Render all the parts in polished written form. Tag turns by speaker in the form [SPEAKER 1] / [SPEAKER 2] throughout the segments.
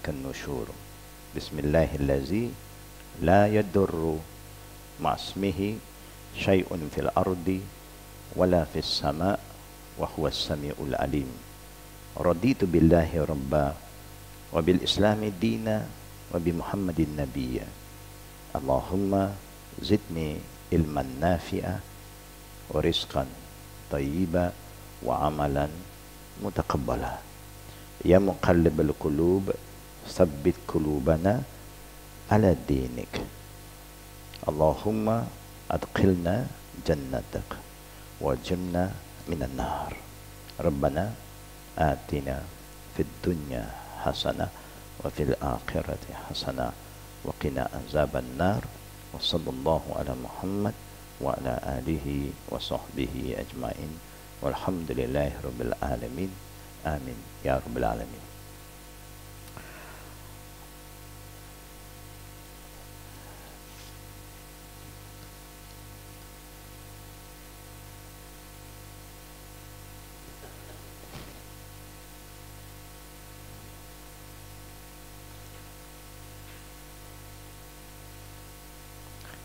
[SPEAKER 1] وإليك النشور بسم الله الذي لا يضر مع اسمه شيء في الأرض ولا في السماء وهو السميع العليم رضيت بالله ربا وبالإسلام دينا وبمحمد نبيا اللهم زدني علما نافعا ورزقا طيبا وعملا متقبلا يا مقلب القلوب ثبت قلوبنا على دينك اللهم أدخلنا جنتك وجنة من النار ربنا آتنا في الدنيا حسنة وفي الآخرة حسنة وقنا عذاب النار وصلى الله على محمد وعلى آله وصحبه أجمعين والحمد لله رب العالمين آمين يا رب العالمين.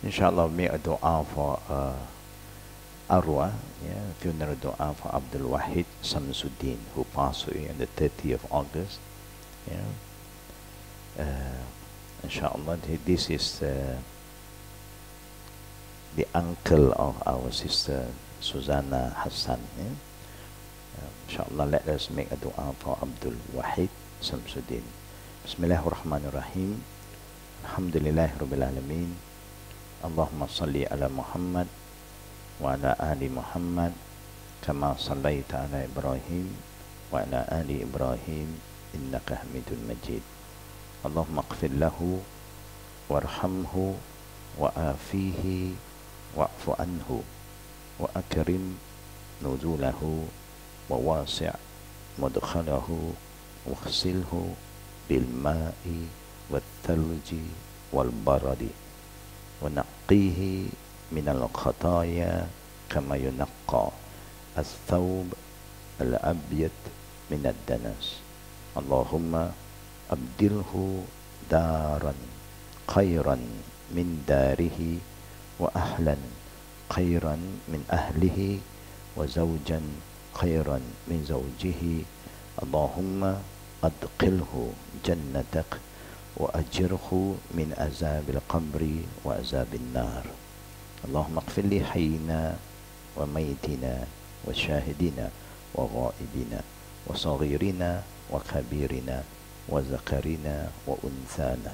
[SPEAKER 1] Inshallah, make a dua for Arwah, funeral dua for Abdul Wahid Samsuddin, who passed away on the 30th of August. Inshallah, this is the uncle of our sister Susanna Hassan. Inshallah, let us make a dua for Abdul Wahid Samsuddin. Bismillahirrahmanirrahim. Alhamdulillahi Rabbil Alameen. Allahumma salli ala Muhammad wa ala ali Muhammad kama sallaita ala Ibrahim wa ala ali Ibrahim innaka Hamidul Majid. Allahumma ighfir lahu warhamhu wa afihi wa'fu anhu wa akrim nuzulahu wa wasi' mudkhalahu wa khsilhu bil ma'i wal thalji wal baradi ونقيه من الخطايا كما ينقى الثوب الأبيض من الدنس اللهم أبدله دارا خيرا من داره وأهلا خيرا من أهله وزوجا خيرا من زوجه اللهم أدخله جنتك وأجره من عذاب القبر وعذاب النار اللهم اغفر لي حينا وميتنا وشاهدنا وغائبنا وصغيرنا وكبيرنا وذكرنا وأنثانا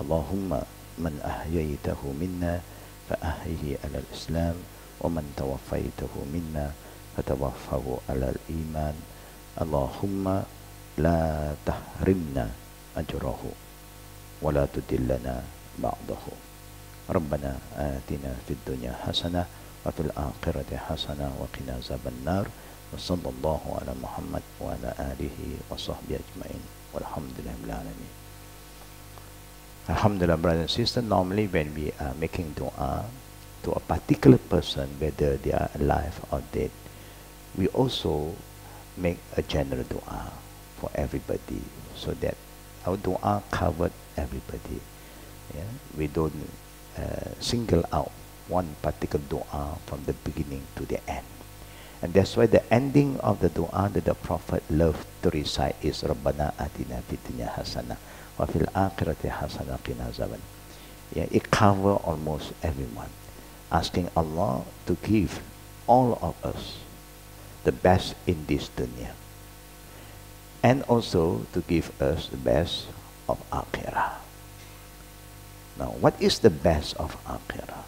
[SPEAKER 1] اللهم من أحييته منا فأحيه على الإسلام ومن توفيته منا فتوفه على الإيمان اللهم لا تحرمنا أجره ولا تدلنا بعضه ربنا آتنا في الدنيا حسنة وفي الآخرة حسنة وقنا عذاب النار وصلى الله على محمد وعلى آله وصحبه أجمعين والحمد لله رب العالمين. Alhamdulillah, brothers and sisters, normally when we are making dua to a particular person, whether they are alive or dead, we also make a general dua for everybody so that our dua covered everybody. We don't single out one particular dua from the beginning to the end. And that's why the ending of the dua that the Prophet loved to recite is Rabbana atina fid dunya hasanah wa fil akhirati hasanah qina azaban. It covers almost everyone, asking Allah to give all of us the best in this dunya, and also to give us the best of akhirah. Now, what is the best of akhirah?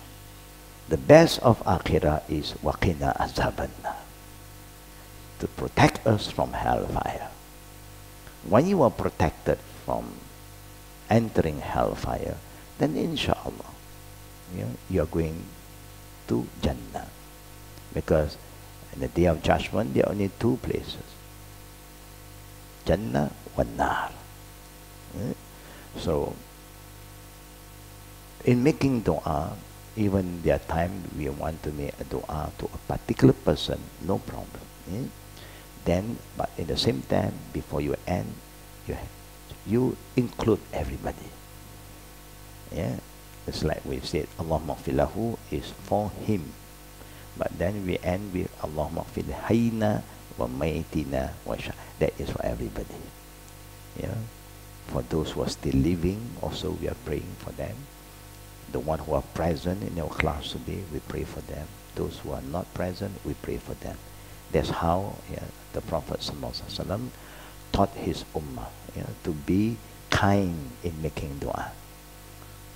[SPEAKER 1] The best of akhirah is waqina azabanna, to protect us from hellfire. When you are protected from entering hellfire, then inshallah, you are going to Jannah. Because in the day of judgment, there are only two places, Jannah wa Nar. So, in making dua, even there are times we want to make a dua to a particular person, no problem. Then, but in the same time, before you end, you you include everybody. Yeah, it's like we said, Allahumma filahu is for him. But then we end with Allahumma fil hayna wa maytina wa sha. That is for everybody. Yeah. For those who are still living, also we are praying for them. The ones who are present in our class today, we pray for them. Those who are not present, we pray for them. That's how the Prophet ﷺ taught his ummah to be kind in making dua.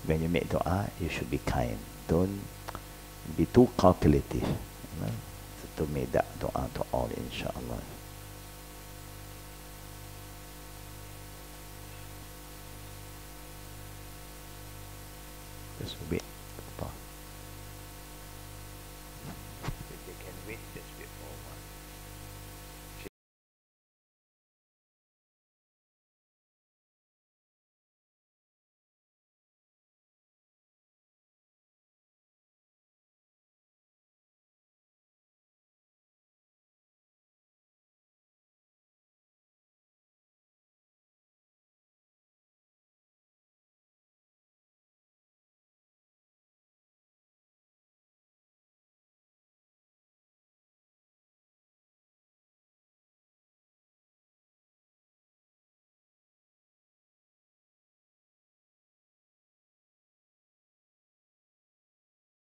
[SPEAKER 1] When you make dua, you should be kind. Don't be too calculative to make that dua to all, inshallah. Just wait. If they can wait, just wait for a while.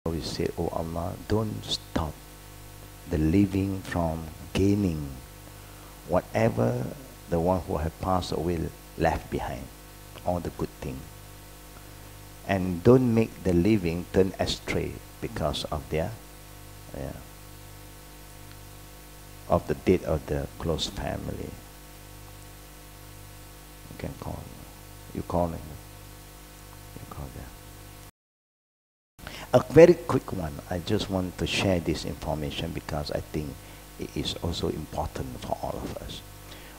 [SPEAKER 1] We say, oh Allah, don't stop the living from gaining whatever the one who have passed away left behind, all the good things. And don't make the living turn astray because of their of the death of the close family. You can call them. You call them. You call them. A very quick one. I just want to share this information because I think it is also important for all of us.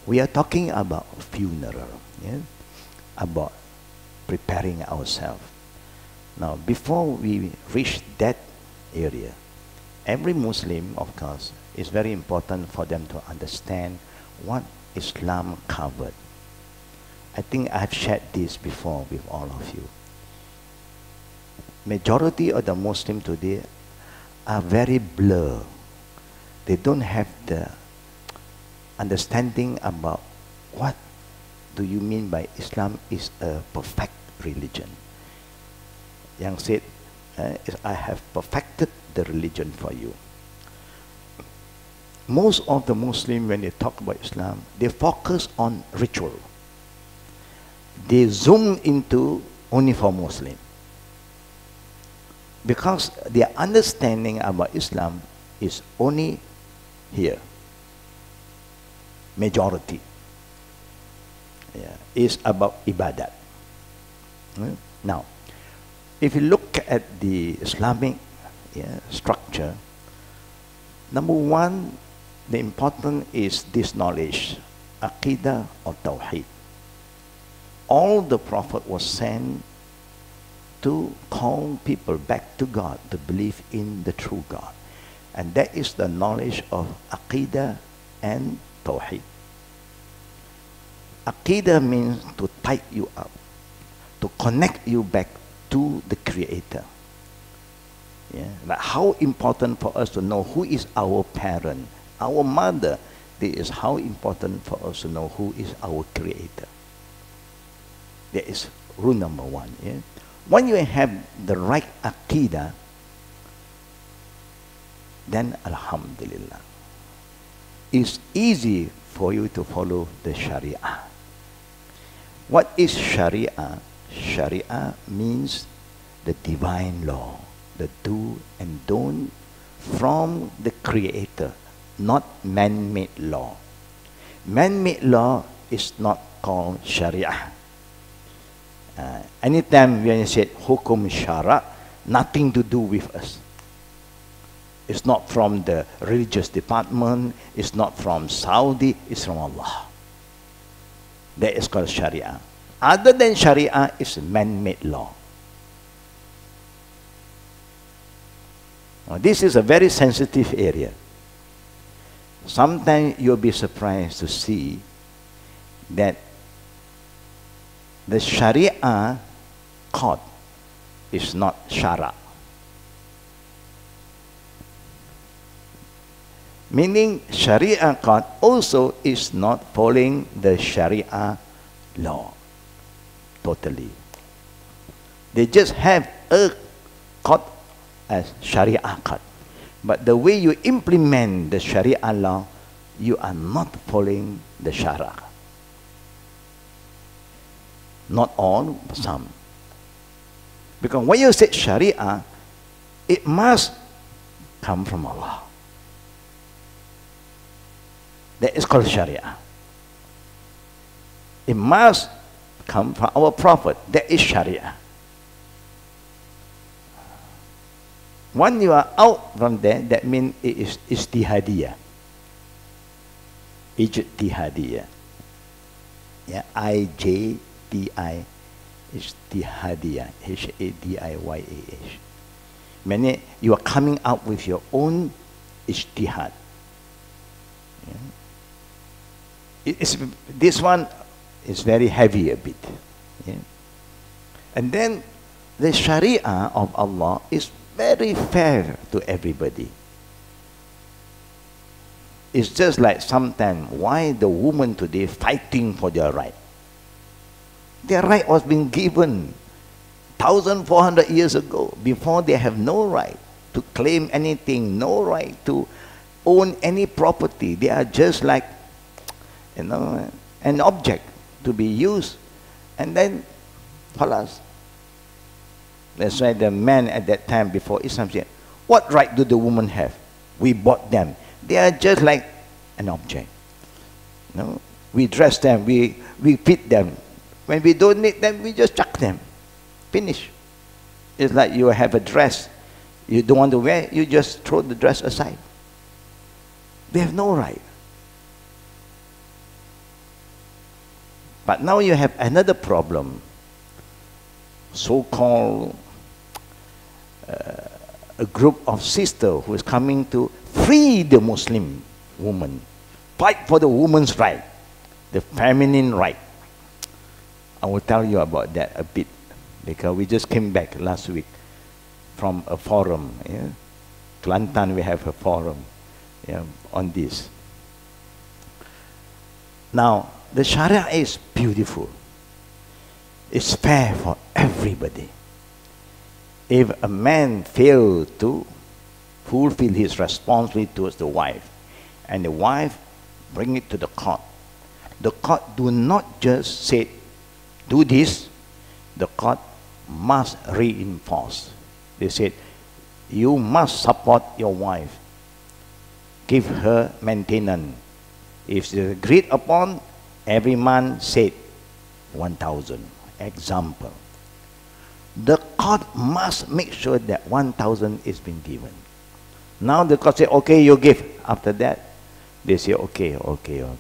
[SPEAKER 1] We are talking about funeral, about preparing ourselves. Now, before we reach that area, every Muslim, of course, it's very important for them to understand what Islam covered. I think I've shared this before with all of you. Majority of the Muslims today are very blurred. They don't have the understanding about what do you mean by Islam is a perfect religion. Yang said, I have perfected the religion for you. Most of the Muslims, when they talk about Islam, they focus on ritual. They zoom into only for Muslim. Because their understanding about Islam is only here. Majority. Is about ibadat. Now, if you look at the Islamic structure, number one, the important is this knowledge, Aqidah or Tawheed. All the Prophet was sent to call people back to God, to believe in the true God. And that is the knowledge of Aqidah and Tawheed. Aqidah means to tie you up, to connect you back to the Creator. Like how important for us to know who is our parent, our mother. This is how important for us to know who is our Creator. That is rule number one. When you have the right Aqidah, then Alhamdulillah, it's easy for you to follow the Sharia. What is Sharia? Sharia means the divine law, the do and don't from the Creator, not man-made law. Man-made law is not called Sharia. Anytime when you say hukum shara, nothing to do with us. It's not from the religious department, it's not from Saudi, it's from Allah. That is called Sharia. Other than Sharia, it's man-made law. Now, this is a very sensitive area. Sometimes you'll be surprised to see that the Sharia court is not Shara. Meaning Sharia court also is not following the Sharia law totally. They just have a court as Sharia court. But the way you implement the Sharia law, you are not following the Sharia. Not all, but some. Because when you say Sharia, it must come from Allah. That is called Sharia. It must come from our Prophet. That is Sharia. When you are out from there, that means it is ijtihadiyah. Ijtihadiyah. Yeah, I-J-T-I, ijtihadiyah, H-A-D-I-Y-A-H. Meaning you are coming out with your own ijtihad. Yeah. This one is very heavy a bit. Yeah. And then the Sharia of Allah is very fair to everybody. It's just like sometimes why the women today fighting for their right. Their right was being given 1,400 years ago. Before they have no right to claim anything, no right to own any property. They are just like, you know, an object to be used. And then, halas. That's why the man at that time before Islam said, what right do the women have? We bought them. They are just like an object. No? We dress them, we feed them. When we don't need them, we just chuck them. Finish. It's like you have a dress. You don't want to wear, you just throw the dress aside. They have no right. But now you have another problem. So-called a group of sisters who is coming to free the Muslim woman, fight for the woman's right, the feminine right. I will tell you about that a bit because we just came back last week from a forum. Yeah? Kelantan, we have a forum, yeah, on this. Now, the Sharia is beautiful. It's fair for everybody. If a man fails to fulfill his responsibility towards the wife, and the wife bring it to the court do not just say, do this. The court must reinforce. They said, you must support your wife. Give her maintenance. If it's agreed upon, every month say 1,000. Example. The court must make sure that 1,000 is being given. Now the court say, okay, you give. After that, they say, okay,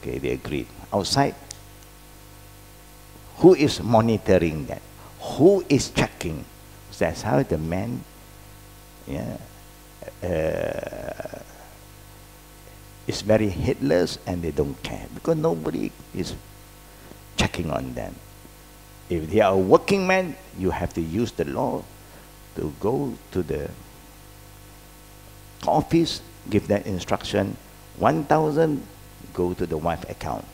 [SPEAKER 1] they agreed. Outside, who is monitoring that? Who is checking? That's how the man, yeah, is very heedless and they don't care because nobody is checking on them. If they are a working man, you have to use the law to go to the office, give that instruction, 1,000 go to the wife account.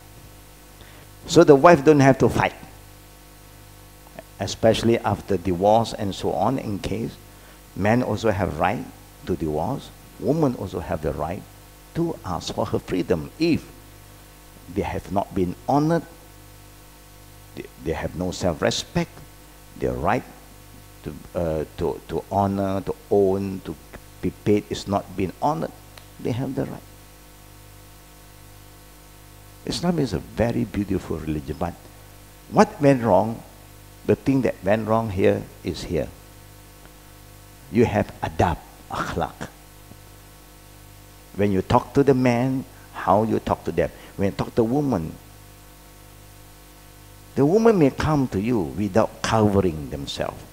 [SPEAKER 1] So the wife don't have to fight, especially after divorce and so on. In case men also have right to divorce, women also have the right to ask for her freedom if they have not been honored. They have no self-respect. Their right to honor, to own, to be paid is not being honored. They have the right. Islam is a very beautiful religion, but what went wrong? The thing that went wrong here is here. You have adab, akhlaq. When you talk to the man, how you talk to them. When you talk to the woman may come to you without covering themselves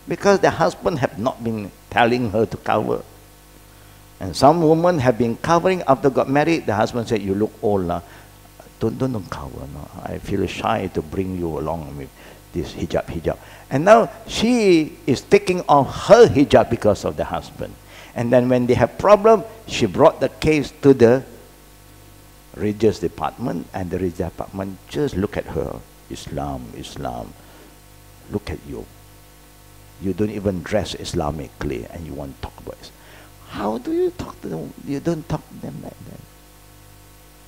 [SPEAKER 1] because the husband have not been telling her to cover. And some women have been covering after got married. The husband said, you look old now. Don't cover. No. I feel shy to bring you along with. this hijab. And now she is taking off her hijab because of the husband. And then when they have problem, she brought the case to the religious department, and the religious department just look at her. Islam, Islam. Look at you. You don't even dress Islamically, and you want to talk about it. How do you talk to them? You don't talk to them like that.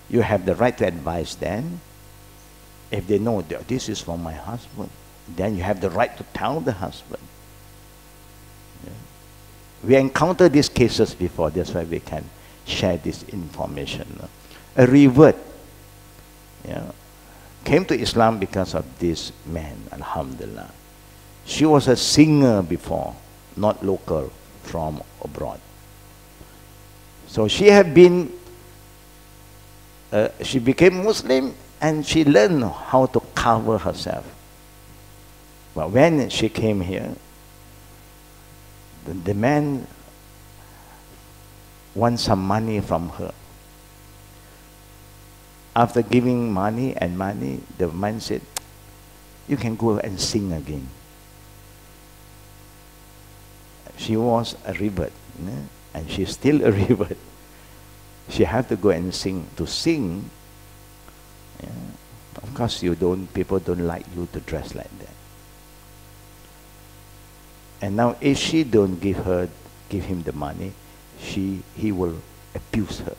[SPEAKER 1] You have the right to advise them. If they know that this is for my husband, then you have the right to tell the husband. Yeah. We encountered these cases before, that's why we can share this information. A revert, yeah, came to Islam because of this man, alhamdulillah. She was a singer before, not local, from abroad. So she had been, she became Muslim, and she learned how to cover herself. But when she came here, the man wants some money from her. After giving money, the man said, you can go and sing again. She was a revert, and she's still a revert. She had to go and sing. To sing, yeah, of course people don't like you to dress like that. And now if she don't give him the money, he will abuse her.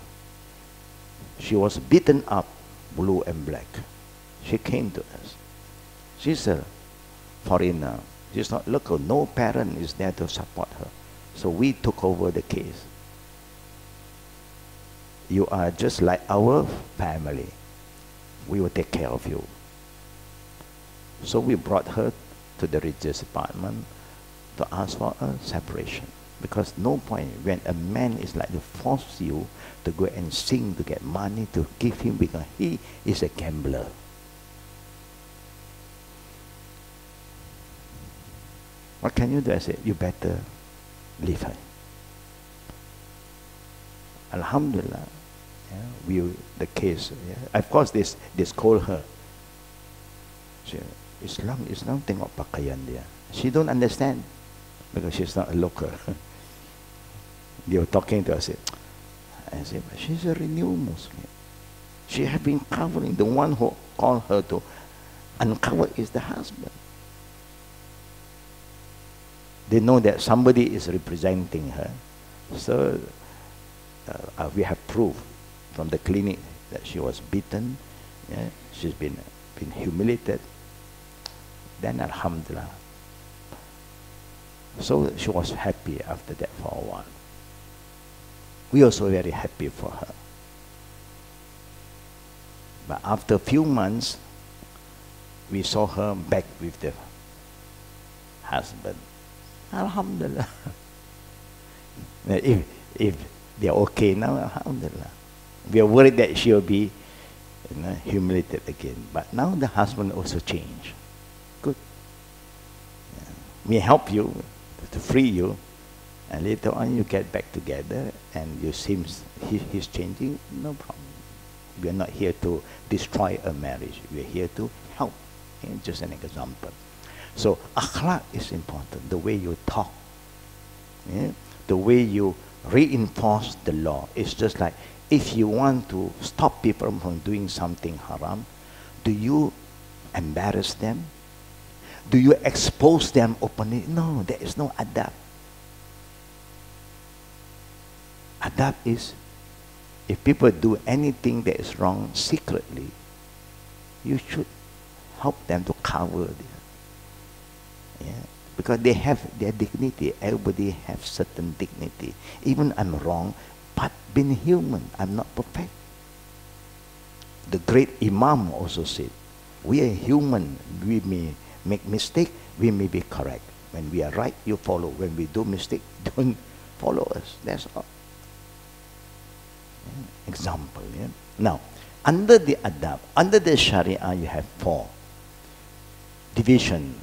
[SPEAKER 1] She was beaten up, blue and black. She came to us. She's a foreigner. She's not local. No parent is there to support her. So we took over the case. You are just like our family. We will take care of you. So we brought her to the religious department to ask for a separation. Because no point when a man is like to force you to go and sing to get money to give him, because he is a gambler. What can you do? I said, you better leave her. Alhamdulillah, yeah, the case. Yeah. Of course, they scold her. She, Islam tengok pakaian dia. She don't understand because she's not a local. They were talking to us. I said, but she's a renewed Muslim. She has been covering. The one who called her to uncover is the husband. They know that somebody is representing her. So we have proof from the clinic that she was beaten. Yeah, she's been humiliated. Then alhamdulillah. So she was happy after that for a while. We also very happy for her. But after a few months, we saw her back with the husband. Alhamdulillah. If they're okay now, alhamdulillah. We are worried that she will be humiliated again. But now the husband also changed. Good. Yeah. We help you to free you, and later on you get back together and you seem he's changing, no problem. We are not here to destroy a marriage. We are here to help. Okay? Just an example. So akhlaq is important. The way you talk, yeah? The way you reinforce the law. It's just like if you want to stop people from doing something haram, do you embarrass them? Do you expose them openly? No, there is no adab. Adab is, if people do anything that is wrong secretly, you should help them to cover this. Yeah? Because they have their dignity. Everybody has certain dignity. Even I'm wrong, but being human, I'm not perfect. The great Imam also said, we are human. We may make mistake, we may be correct. When we are right, you follow. When we do mistake, don't follow us. That's all. Yeah. Example. Yeah? Now, under the adab, under the Sharia, you have 4 division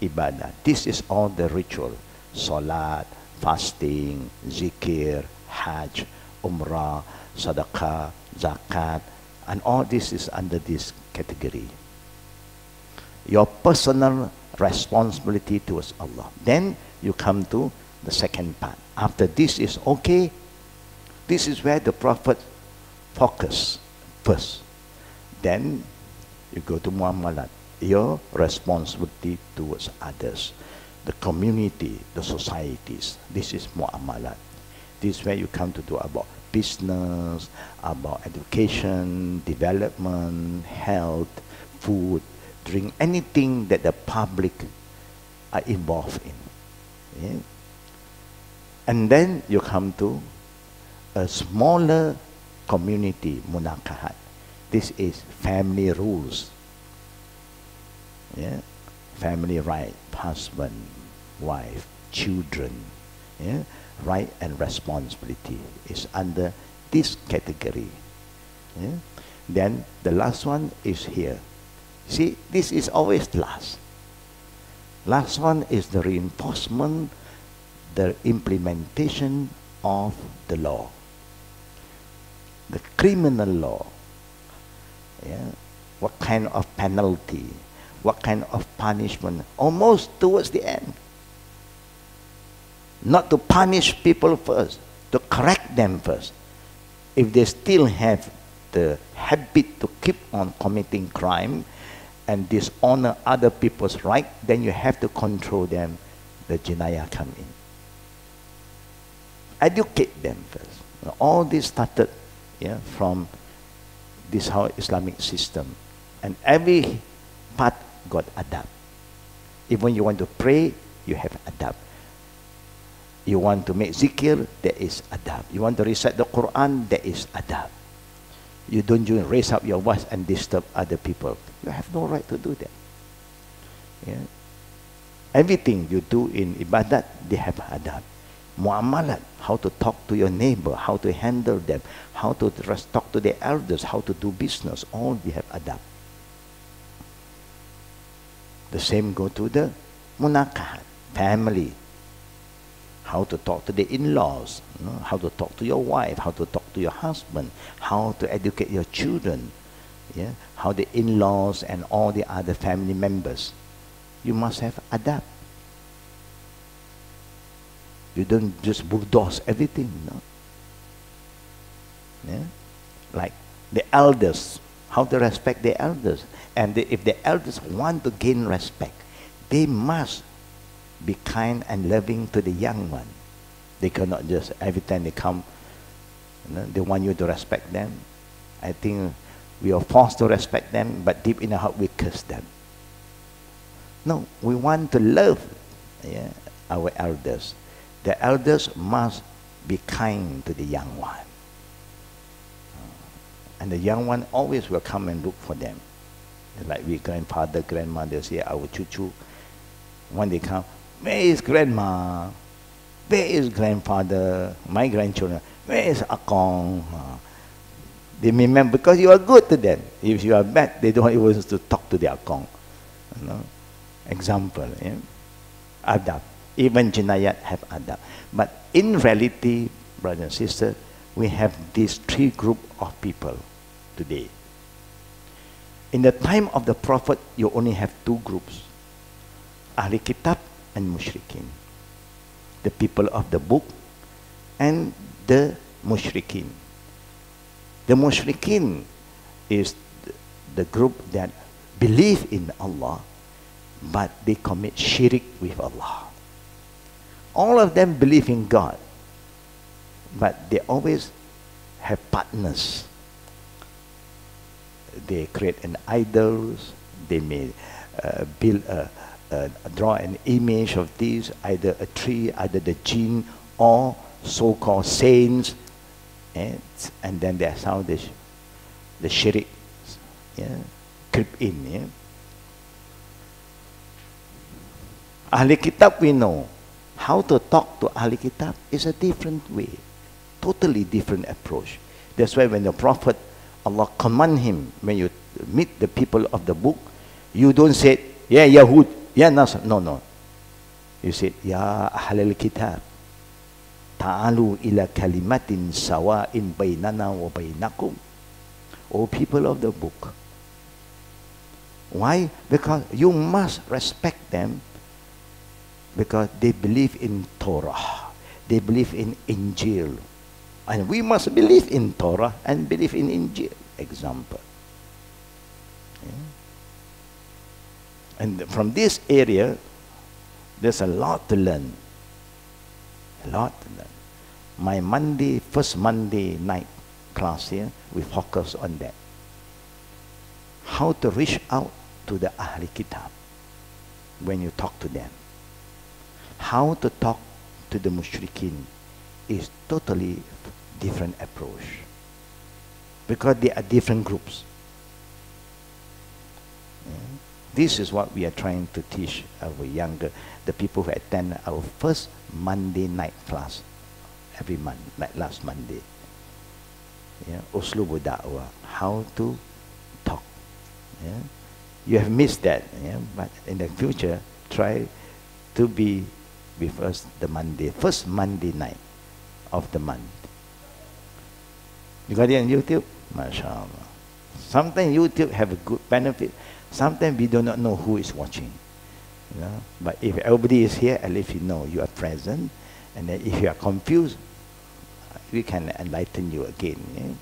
[SPEAKER 1] ibadah. This is all the ritual: salat, fasting, zikir, hajj, umrah, sadaqah, zakat, and all this is under this category. your personal responsibility towards Allah. Then you come to the second part. After this is okay, this is where the Prophet focus first. Then you go to muamalat, your responsibility towards others, the community, the societies. This is muamalat. This is where you come to do about business, about education, development, health, food, drink, anything that the public are involved in. Yeah? And then you come to a smaller community, munakahat. This is family rules. Yeah? Family right, husband, wife, children. Yeah? Right and responsibility is under this category. Yeah? Then the last one is here. See, this is always last. Last one is the reinforcement, the implementation of the law. The criminal law. Yeah? What kind of penalty, what kind of punishment, almost towards the end. Not to punish people first, to correct them first. If they still have the habit to keep on committing crime and dishonor other people's right, then you have to control them. The jinayah come in. Educate them first. All this started from this how Islamic system. And every part got adab. Even you want to pray, you have adab. You want to make zikr, there is adab. You want to recite the Quran, there is adab. You don't raise up your voice and disturb other people. You have no right to do that. Yeah? Everything you do in ibadat, they have adab. Muamalat, how to talk to your neighbor, how to handle them, how to talk to the elders, how to do business, all we have adab. The same go to the munakahat, family. How to talk to the in-laws, how to talk to your wife, how to talk to your husband, how to educate your children, how the in-laws and all the other family members. You must have adab. You don't just bulldoze everything, Like the elders, how to respect the elders. And if the elders want to gain respect, they must be kind and loving to the young one. They cannot just, every time they come, they want you to respect them. I think we are forced to respect them, but deep in our heart we curse them. No, we want to love our elders. The elders must be kind to the young one. And the young one always will come and look for them. Like we grandfather, grandmother say, our chuchu, when they come, where is grandma? Where is grandfather? My grandchildren, where is akong? They remember because you are good to them. If you are bad, they don't even want to talk to their akong. Example, adab. Even jinayat have adab. But in reality, brothers and sisters, we have these three groups of people today. In the time of the Prophet, you only have two groups. Ahli Kitab and Mushrikin. The people of the book and the Mushrikin. The Mushrikin is the group that believe in Allah, but they commit shirk with Allah. All of them believe in God, but they always have partners. They create an idols, they may build draw an image of this, either a tree, either the jinn, or so-called saints, and then that's how the shirk creep in. Ahli Kitab, we know how to talk to Ahli Kitab is a different way, totally different approach. That's why when the Prophet, Allah command him, when you meet the people of the book, you don't say, yeah, Yahud, yeah, Nasr. No. You say, Ya Ahlul Kitab, ta'alu ila kalimatin sawa'in baynana wa baynakum. O people of the book, Why? Because you must respect them because they believe in Torah. They believe in Injil. And we must believe in Torah and believe in Injil. Example. Yeah. And from this area, there's a lot to learn. A lot to learn. My first Monday night class here, we focus on that. How to reach out to the Ahli Kitab when you talk to them. How to talk to the Mushrikeen is totally different approach. Because they are different groups. Yeah. This is what we are trying to teach our younger, the people who attend our first Monday night class every month, like last Monday. Yeah, Uslubu Da'wah, how to talk. Yeah. You have missed that, yeah? But in the future, try to be with us the first Monday night of the month. You got it on YouTube? MashaAllah. Sometimes YouTube have a good benefit. Sometimes we do not know who is watching. You know? But if everybody is here, at least you know you are present. And then if you are confused, we can enlighten you again. Yeah?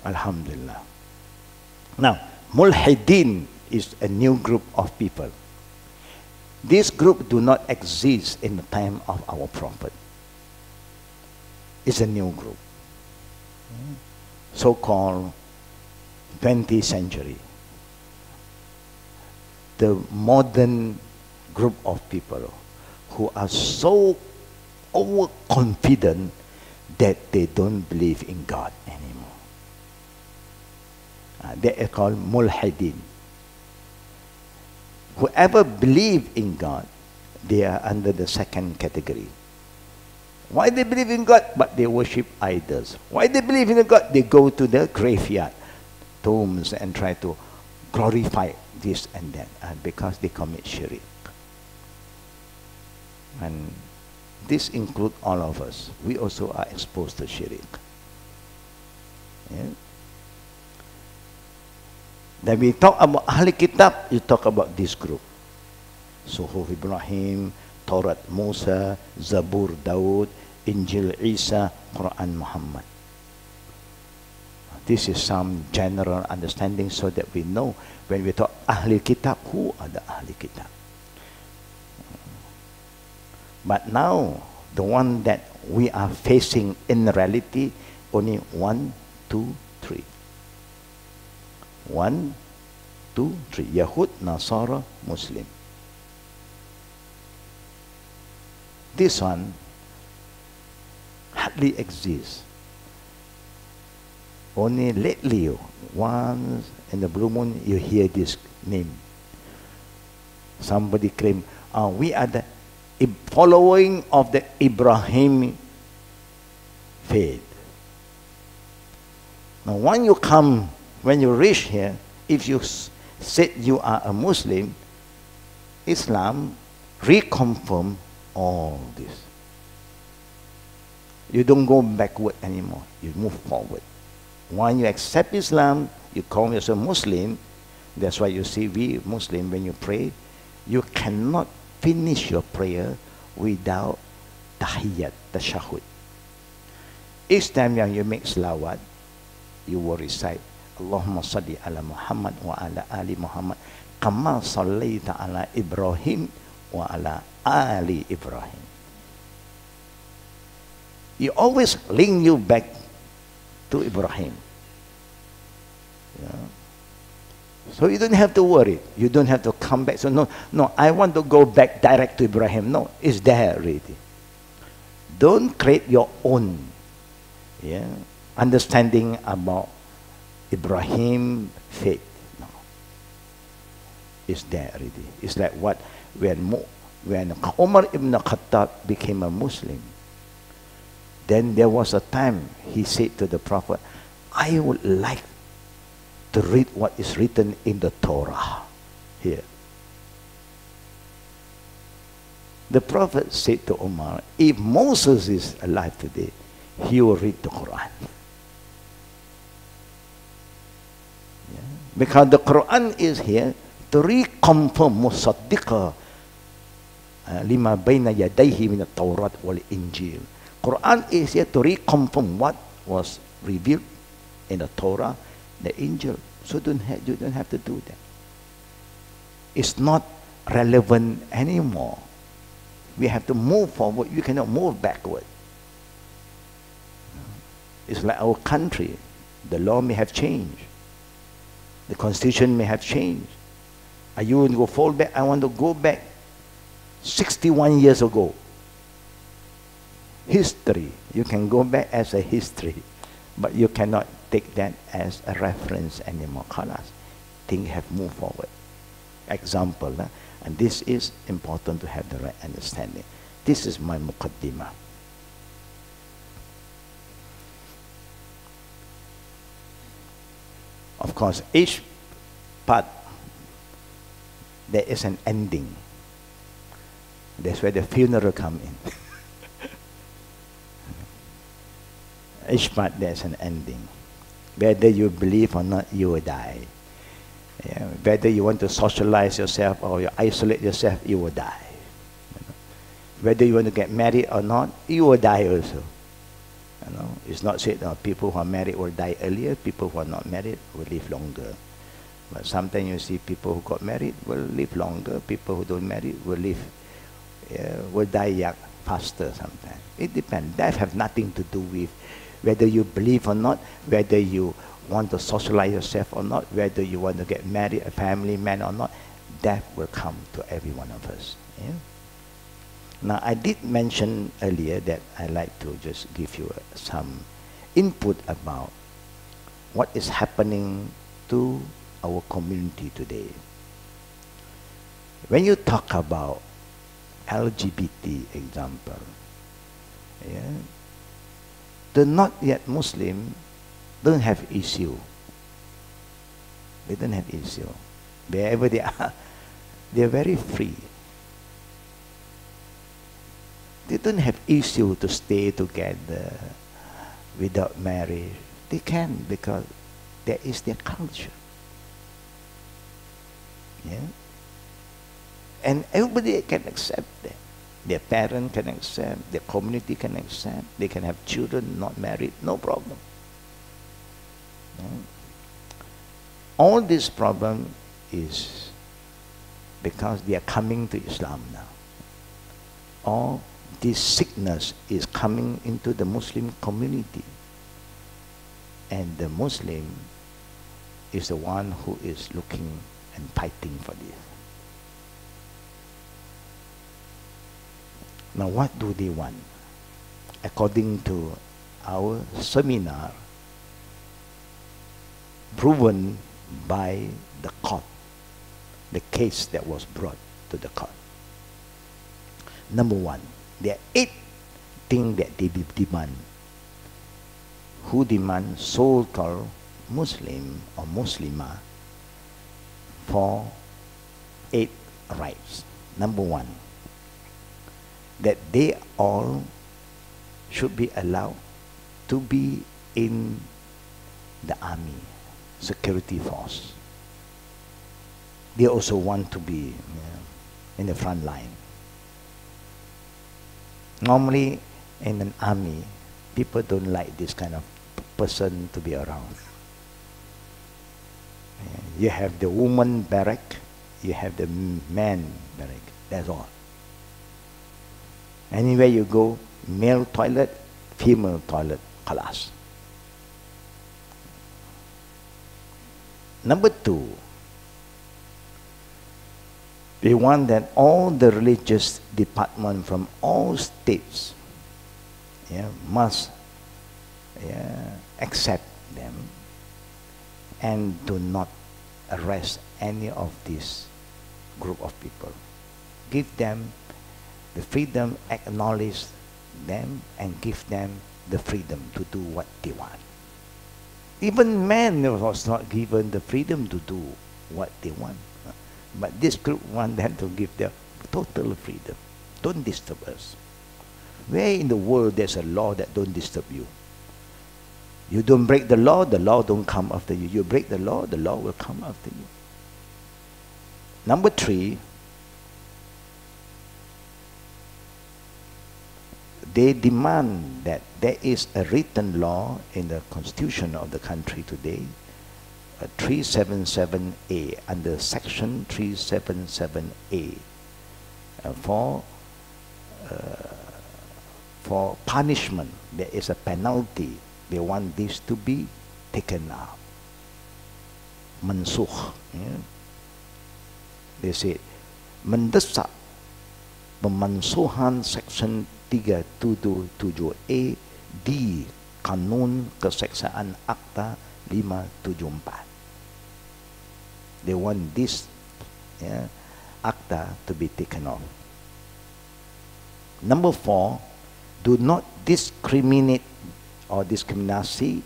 [SPEAKER 1] Alhamdulillah. Now, Mulhideen is a new group of people. This group do not exist in the time of our Prophet. It's a new group. So-called 20th century. The modern group of people who are so overconfident that they don't believe in God anymore. They are called mulhideen. Whoever believe in God, they are under the second category. Why they believe in God? But they worship idols. Why they believe in God? They go to the graveyard, tombs, and try to glorify this and that, because they commit shirk. And this includes all of us. We also are exposed to shirk. Yeah? Then we talk about Ahli Kitab, you talk about this group. Suhuf Ibrahim, Torah Musa, Zabur Daud, Injil Isa, Quran Muhammad. This is some general understanding so that we know when we talk Ahli Kitab, who are the Ahli Kitab. But now, the one that we are facing in reality, only 1, 2, 3. 1, 2, 3. Yahud, Nasara, Muslim. This one hardly exists. Only lately, once in the blue moon, you hear this name. Somebody claim, we are the following of the Ibrahim faith. Now, when you reach here, if you said you are a Muslim, Islam reconfirm all this. You don't go backward anymore. You move forward. When you accept Islam, you call yourself Muslim. That's why you see we Muslim, when you pray, you cannot finish your prayer without tahiyyat, tashahud. Each time when you make salawat, you will recite Allahumma salli ala Muhammad wa ala ali Muhammad kama sallaita ala Ibrahim wa ala ali Ibrahim. You always link you back to Ibrahim. Yeah. So you don't have to worry. You don't have to come back. So no, I want to go back direct to Ibrahim. No, it's there already. Don't create your own understanding about Ibrahim faith. No. It's there already. It's like what when Umar ibn Khattab became a Muslim, then there was a time he said to the Prophet, I would like to read what is written in the Torah here. The Prophet said to Umar, if Moses is alive today, he will read the Quran. Yeah? Because the Quran is here to reconfirm musaddiqa lima bayna yadayhi min at-Tawrat wal Injil. Quran is here to reconfirm what was revealed in the Torah, the Injil. So you don't have to do that. It's not relevant anymore. We have to move forward. You cannot move backward. It's like our country. The law may have changed. The constitution may have changed. Are you going to go fall back? I want to go back 61 years ago. History. You can go back as a history, but you cannot take that as a reference anymore. Khalas. Things have moved forward. Example, and this is important to have the right understanding. This is my muqaddimah. Of course, each part, there is an ending. That's where the funeral comes in. Each part, there's an ending. Whether you believe or not, you will die. Yeah. Whether you want to socialize yourself or you isolate yourself, you will die. Whether you want to get married or not, you will die also. It's not said people who are married will die earlier, people who are not married will live longer. But sometimes you see people who got married will live longer, people who don't marry will die young, faster sometimes. It depends. That has nothing to do with whether you believe or not, whether you want to socialize yourself or not, whether you want to get married, a family man or not. Death will come to every one of us. Yeah? Now, I did mention earlier that I like to just give you some input about what is happening to our community today. When you talk about LGBT example, yeah, the not yet Muslim don't have issue. They don't have issue. Wherever they are, they're very free. They don't have issue to stay together without marriage. They can because that is their culture. Yeah? And everybody can accept that. Their parents can accept, their community can accept, they can have children not married, no problem. Yeah? All this problem is because they are coming to Islam now. All this sickness is coming into the Muslim community. And the Muslim is the one who is looking and fighting for this. Now, what do they want? According to our seminar, proven by the court, the case that was brought to the court. Number one, there are 8 things that they demand. Who demand so-called Muslim or Muslimah for 8 rights. Number one, that they all should be allowed to be in the army, security force. They also want to be in the front line. Normally, in an army, people don't like this kind of person to be around. You have the woman barrack, you have the man barrack, that's all. Anywhere you go, male toilet, female toilet, class. Number 2, they want that all the religious department from all states must accept them and do not arrest any of this group of people. Give them the freedom, acknowledge them, and give them the freedom to do what they want. Even men was not given the freedom to do what they want. But this group want them to give them total freedom. Don't disturb us. Where in the world there's a law that don't disturb you? You don't break the law don't come after you. You break the law will come after you. Number 3, they demand that there is a written law in the constitution of the country today, 377A, under section 377A, for punishment. There is a penalty. They want this to be taken out. Mansukh. Yeah. They say, mendesak pemansuhan section 377A di Kanun Keseksaan Akta 574. They want this Akta to be taken off. Number 4, do not discriminate or discriminasi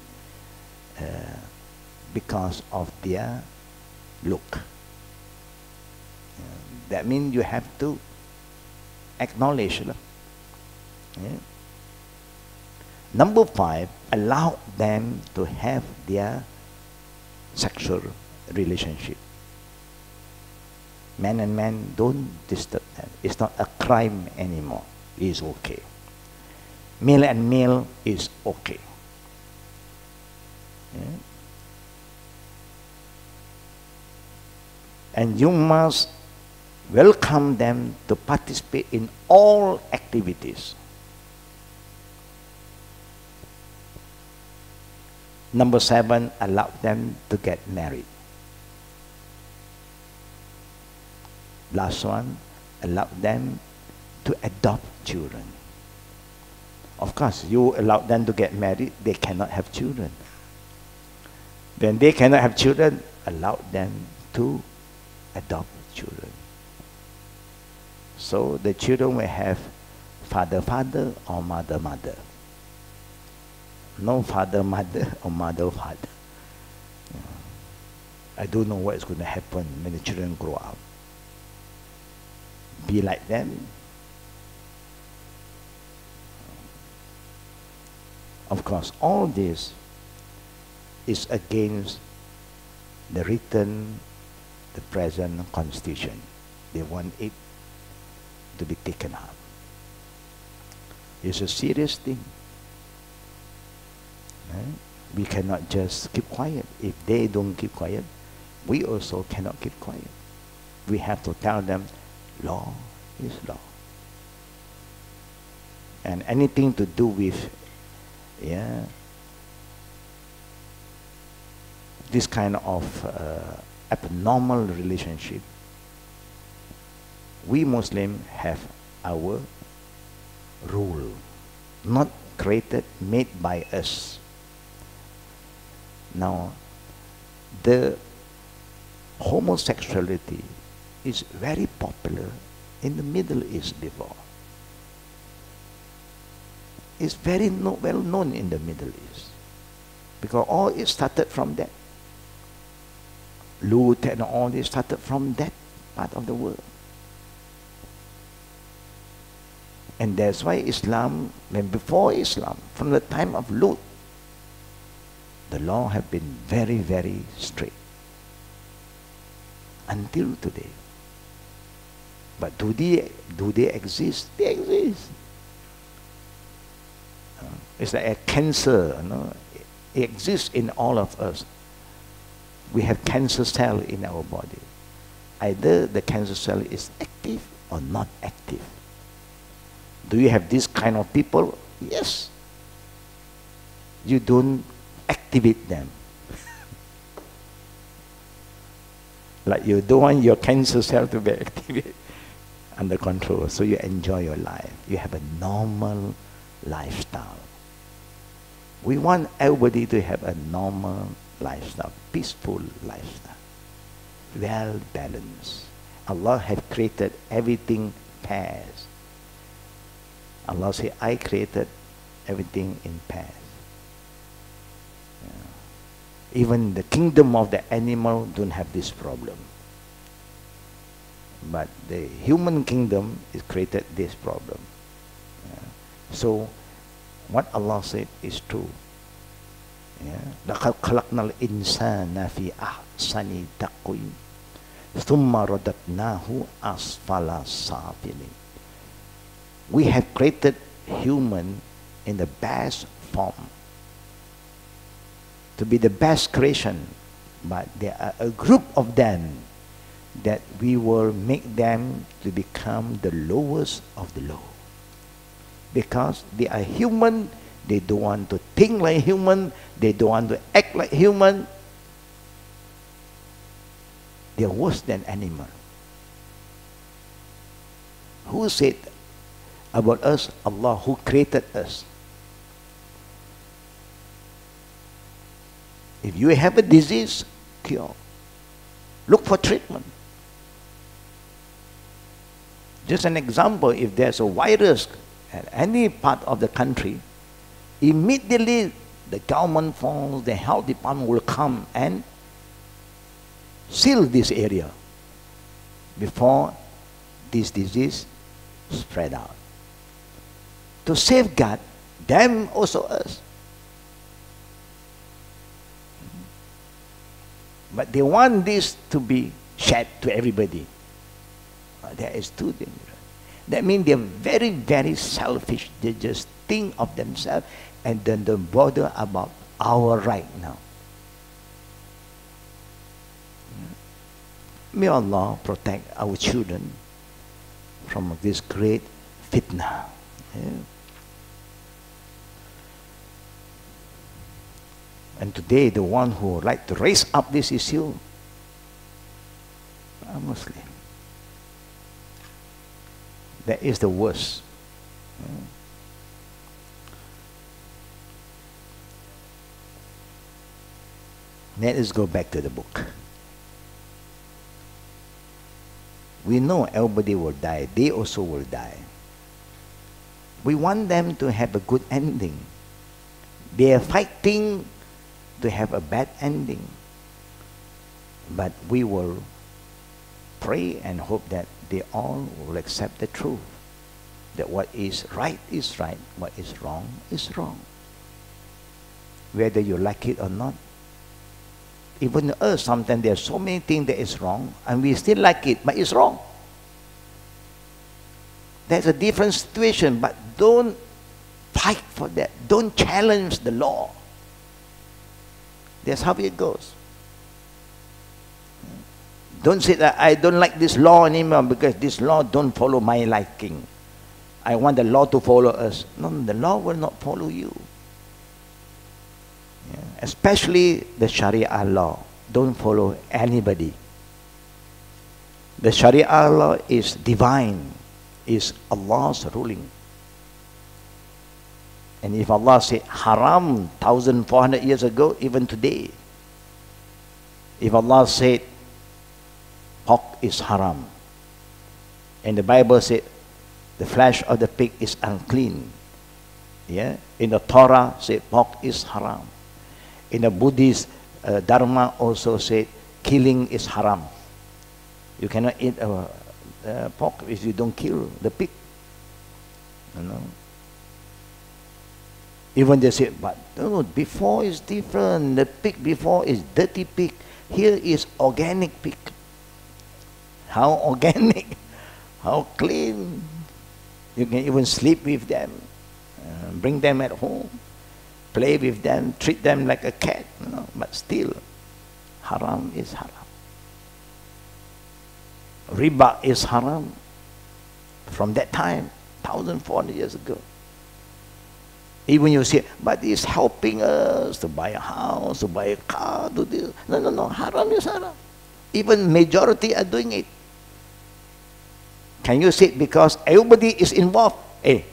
[SPEAKER 1] because of their look. That means you have to acknowledge. Number 5, allow them to have their sexual relationship. Man and man, don't disturb them. It's not a crime anymore. It's okay. Male and male is okay. And you must welcome them to participate in all activities. Number 7, allow them to get married. Last one, allow them to adopt children. Of course, you allow them to get married, they cannot have children. When they cannot have children, allow them to adopt children. So the children will have father or mother. No father or mother. I don't know what is going to happen when the children grow up. Be like them. Of course, all this is against the present constitution. They want it to be taken up. It's a serious thing. We cannot just keep quiet. If they don't keep quiet, we also cannot keep quiet. We have to tell them, law is law. And anything to do with this kind of abnormal relationship, we Muslims have our rule, not created, made by us. Now, the homosexuality is very popular in the Middle East before. It's very well known in the Middle East because all it started from that. Lut and all this started from that part of the world. And that's why Islam, when before Islam, from the time of Lut, the law have been very, very strict until today. But do they exist? They exist. It's like a cancer, it exists in all of us. We have cancer cell in our body. Either the cancer cell is active or not active. Do you have this kind of people? Yes. You don't activate them. Like you don't want your cancer cell to be activated, under control, so you enjoy your life. You have a normal lifestyle. We want everybody to have a normal lifestyle, peaceful lifestyle, well balanced. Allah has created everything pairs. Allah said, I created everything in pairs. Even the kingdom of the animal don't have this problem. But the human kingdom is created this problem. So what Allah said is true. لَقَدْ خَلَقْنَا الْإِنسَانَ فِي أَحْسَنِ تَقْوِيمٍ ثُمَّ رَدَدْنَاهُ أَسْفَلَ سَافِلِينَ. We have created human in the best form, to be the best creation, but there are a group of them that we will make them to become the lowest of the low. Because they are human, they don't want to think like human, they don't want to act like human. They are worse than animal. Who said about us? Allah, who created us. If you have a disease, cure. Look for treatment. Just an example, if there's a virus at any part of the country, immediately the government forms, the health department will come and seal this area before this disease spread out. To safeguard them, also us. But they want this to be shared to everybody. That is too dangerous. That means they're very, very selfish. They just think of themselves and then don't bother about our right now. May Allah protect our children from this great fitna. And today, the one who would like to raise up this issue are Muslim. That is the worst. Let us go back to the book. We know everybody will die. They also will die. We want them to have a good ending. They are fighting to have a bad ending. But we will pray and hope that they all will accept the truth. That what is right, what is wrong is wrong. Whether you like it or not. Even us, sometimes there are so many things that is wrong, and we still like it, but it's wrong. That's a different situation, but don't fight for that. Don't challenge the law. That's how it goes. Don't say that I don't like this law anymore because this law don't follow my liking. I want the law to follow us. No, the law will not follow you. Especially the Sharia law. Don't follow anybody. The Sharia law is divine, is Allah's ruling. And if Allah said haram 1,400 years ago, even today, if Allah said pork is haram, and the Bible said the flesh of the pig is unclean, in the Torah said pork is haram. In the Buddhist Dharma also said killing is haram. You cannot eat pork if you don't kill the pig. You know. Even they say, but no, before is different. The pig before is dirty pig. Here is organic pig. How organic? How clean? You can even sleep with them, bring them at home, play with them, treat them like a cat. You know, but still, haram is haram. Riba is haram. From that time, 1,400 years ago. Even you say, but it's helping us to buy a house, to buy a car, to this. No. Haram is haram. Even majority are doing it. Can you say because everybody is involved? Hey,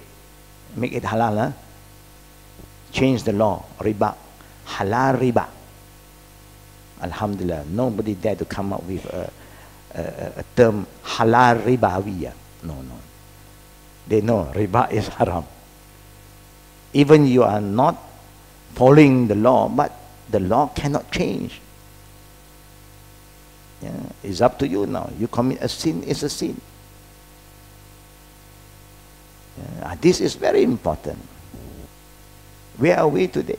[SPEAKER 1] make it halal, huh? Change the law. Riba. Halal riba. Alhamdulillah. Nobody dare to come up with a term halal ribawiya. No. They know riba is haram. Even you are not following the law, but the law cannot change. It's up to you now. You commit a sin, it's a sin. This is very important. Where are we today?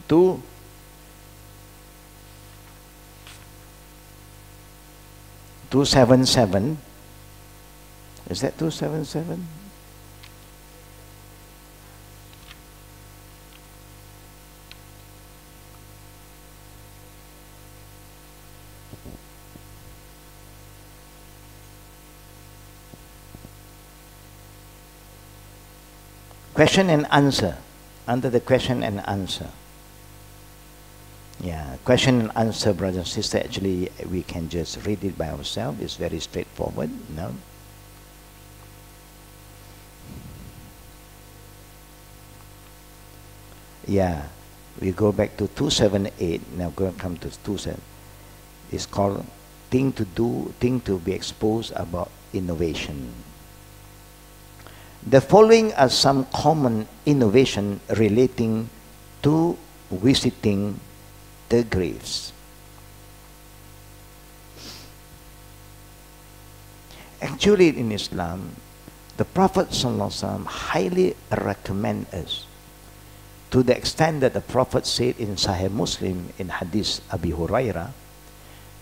[SPEAKER 1] Two. Two 277. Is that 277? Question and answer. Under the question and answer. Yeah, question and answer, brothers and sisters. Actually, we can just read it by ourselves. It's very straightforward, no? Yeah, we go back to 278. Now going to come to 27. It's called thing to do, thing to be exposed about innovation. The following are some common innovation relating to visiting the graves. Actually, in Islam, the Prophet ﷺ highly recommend us, to the extent that the Prophet said in Sahih Muslim, in Hadith Abi Hurairah,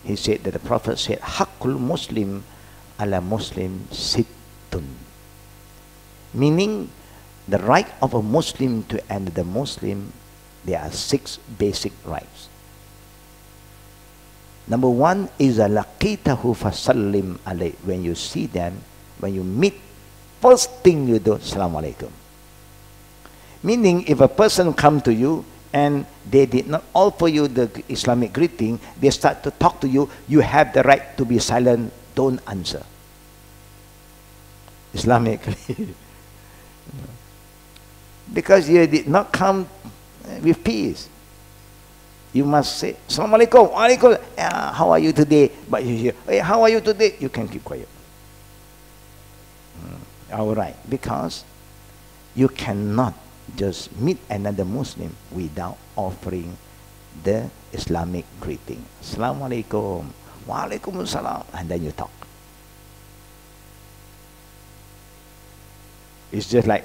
[SPEAKER 1] he said that the Prophet said, Haqqul Muslim ala Muslim sittun. Meaning, the right of a Muslim to another Muslim, there are 6 basic rights. Number 1 is a laqitahu fasallim alayh. When you see them, when you meet, first thing you do, Assalamu alaikum. Meaning, if a person come to you and they did not offer you the Islamic greeting, they start to talk to you, you have the right to be silent, don't answer. Islamically. Because you did not come with peace. You must say, Assalamu alaikum, wa alaikum, how are you today? But you hear, hey, how are you today? You can keep quiet. All right, because you cannot just meet another Muslim without offering the Islamic greeting. Assalamu alaikum, wa alaikum salam, and then you talk. It's just like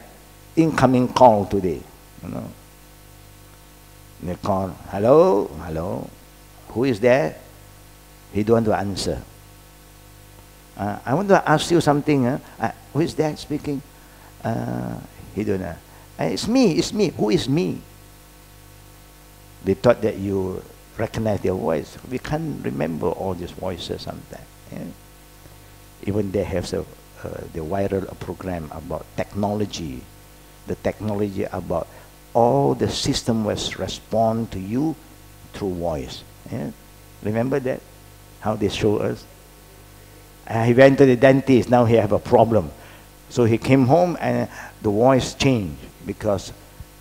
[SPEAKER 1] incoming call today, you know. They call, hello, hello, who is there? He don't want to answer. I want to ask you something. Who is there speaking? He don't know. It's me. Who is me? They thought that you recognize their voice. We can't remember all these voices sometimes. Yeah? Even they have the viral program about technology. The technology about all the system was respond to you through voice. Yeah? Remember that? How they show us? He went to the dentist, now he have a problem. So he came home and the voice changed because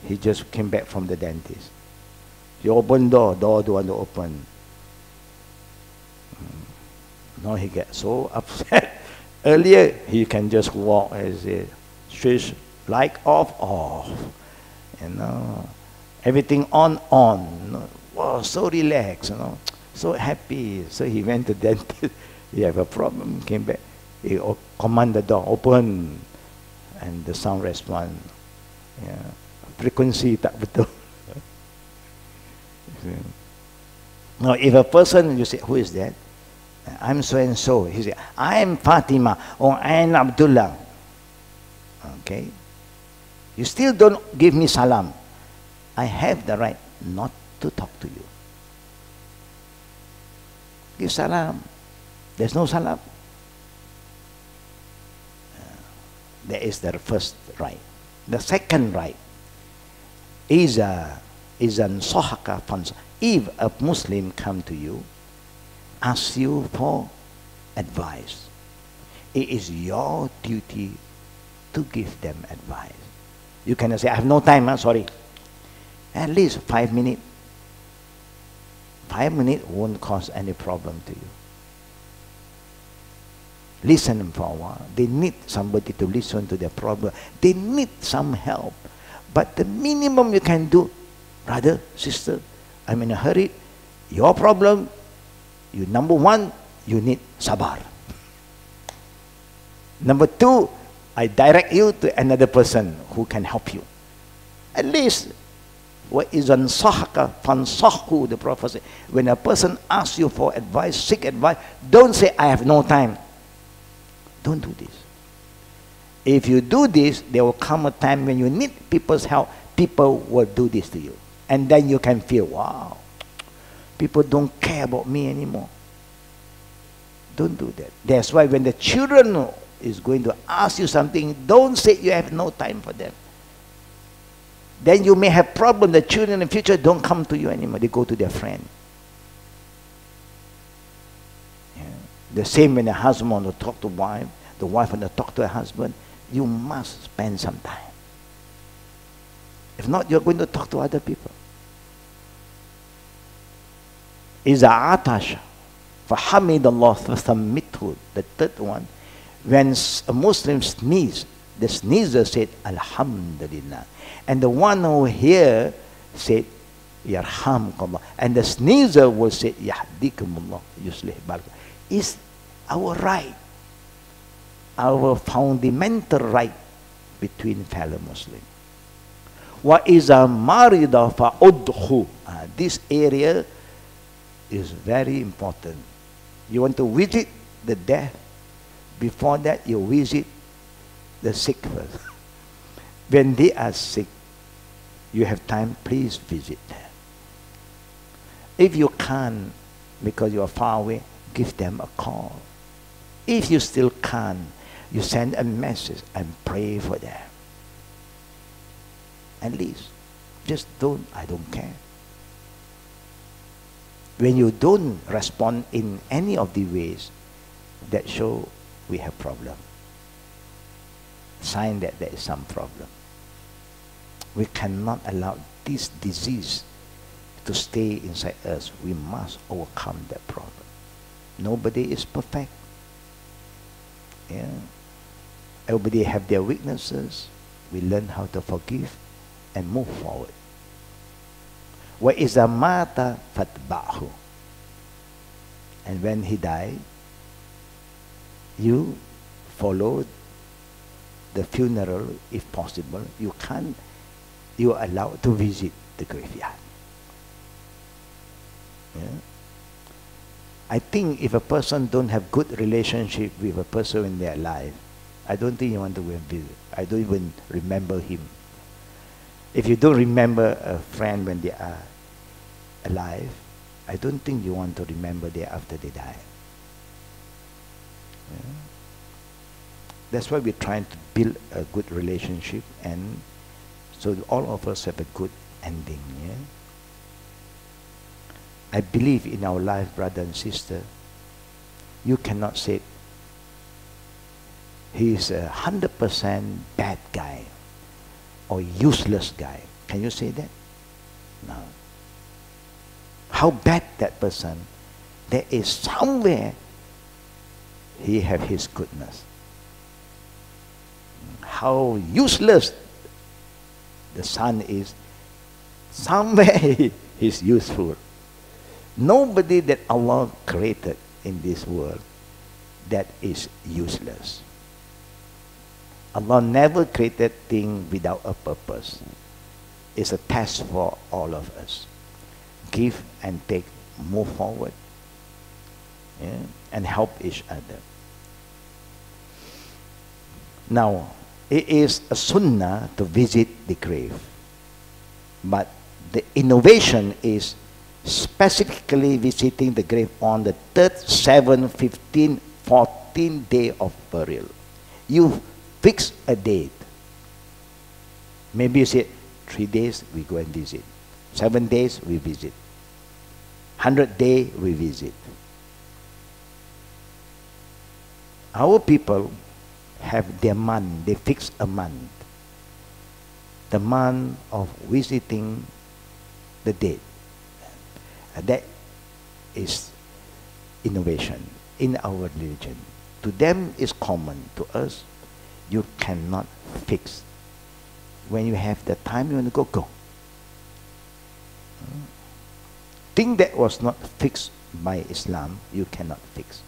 [SPEAKER 1] he just came back from the dentist. He opened door don't want to open. Now he gets so upset. Earlier he can just walk as a switch, light off. You know, everything on. You know. Wow, so relaxed, you know, so happy. So he went to dentist. He have a problem. Came back. He command the door open, and the sound respond. Yeah, frequency tak betul. Now, if a person, you say, who is that? I'm so and so. He say, I'm Fatima or I'm Abdullah. Okay. You still don't give me salam. I have the right not to talk to you. Give salam. There's no salam. That is the first right. The second right is an sohaka funds. If a Muslim come to you, ask you for advice, it is your duty to give them advice. You cannot say, I have no time, sorry. At least 5 minutes. 5 minutes won't cause any problem to you. Listen for a while. They need somebody to listen to their problem. They need some help. But the minimum you can do, brother, sister, I'm in a hurry. Your problem, number 1, you need sabar. Number 2, I direct you to another person who can help you. At least What is ansahaka fansahu, the Prophet said. When a person asks you for advice, seek advice, don't say, I have no time. Don't do this. If you do this, there will come a time when you need people's help, people will do this to you. And then you can feel, wow, people don't care about me anymore. Don't do that. That's why when the children is going to ask you something, don't say you have no time for them. Then you may have problem. The children in the future don't come to you anymore. They go to their friend. Yeah. The same when the husband wants to talk to wife, the wife wants to talk to her husband, you must spend some time. If not, you're going to talk to other people. إِذَا عَطَشَ فَحَمِدَ اللَّهُ فَثَمِّتْهُ. The third one, when a Muslim sneezes, the sneezer said, Alhamdulillah. And the one who here said, Yarhamkallah. And the sneezer will say, Yahdikumullah, yuslih balakum. It's our right, our fundamental right between fellow Muslims. What is a marida fa'udhu? This area is very important. You want to visit the death, before that you visit the sick first. When they are sick, you have time, please visit them. If you can't, because you are far away, give them a call. If you still can't, you send a message and pray for them. At least, just don't, I don't care. When you don't respond in any of the ways, that show we have problem. Sign that there is some problem. We cannot allow this disease to stay inside us. We must overcome that problem. Nobody is perfect. Yeah. Everybody have their weaknesses. We learn how to forgive and move forward. Wa iza mata fatba'hu. And when he died, you follow the funeral if possible. You can't, you are allowed to visit the graveyard. Yeah? I think if a person don't have good relationship with a person in their life, I don't think you want to go and visit. I don't even remember him. If you don't remember a friend when they are alive, I don't think you want to remember them after they die. Yeah? That's why we're trying to build a good relationship, and so all of us have a good ending. Yeah? I believe in our life, brother and sister, you cannot say he is 100% bad guy or useless guy. Can you say that? No. How bad that person, there is somewhere he have his goodness. How useless the son is, somewhere he's useful. Nobody that Allah created in this world that is useless. Allah never created things without a purpose. It's a test for all of us. Give and take, move forward, yeah, and help each other. Now, it is a sunnah to visit the grave, but the innovation is specifically visiting the grave on the 3rd, 7th, 15th, 14th day of burial. You fix a date. Maybe you say 3 days we go and visit, 7 days we visit, 100 days we visit. Our people have their month, they fix a month, the month of visiting the dead. That is innovation in our religion. To them is common. To us, you cannot fix. When you have the time, you want to go, go. Thing that was not fixed by Islam, you cannot fix.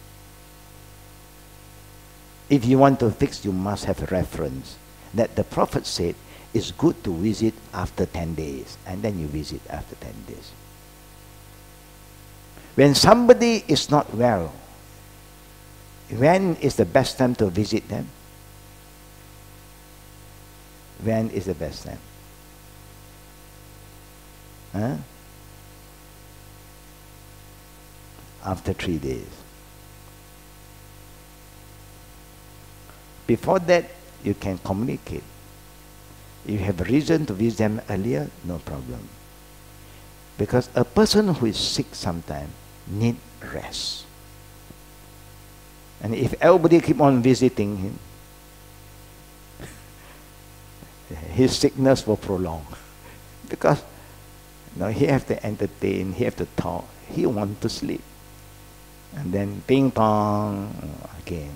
[SPEAKER 1] If you want to fix, you must have a reference. That the Prophet said, it's good to visit after 10 days, and then you visit after 10 days. When somebody is not well, when is the best time to visit them? When is the best time? Huh? After 3 days. Before that, you can communicate. If you have a reason to visit them earlier, no problem. Because a person who is sick sometimes needs rest. And if everybody keep on visiting him, his sickness will prolong. Because he has to entertain, he has to talk, he wants to sleep. And then ping pong again.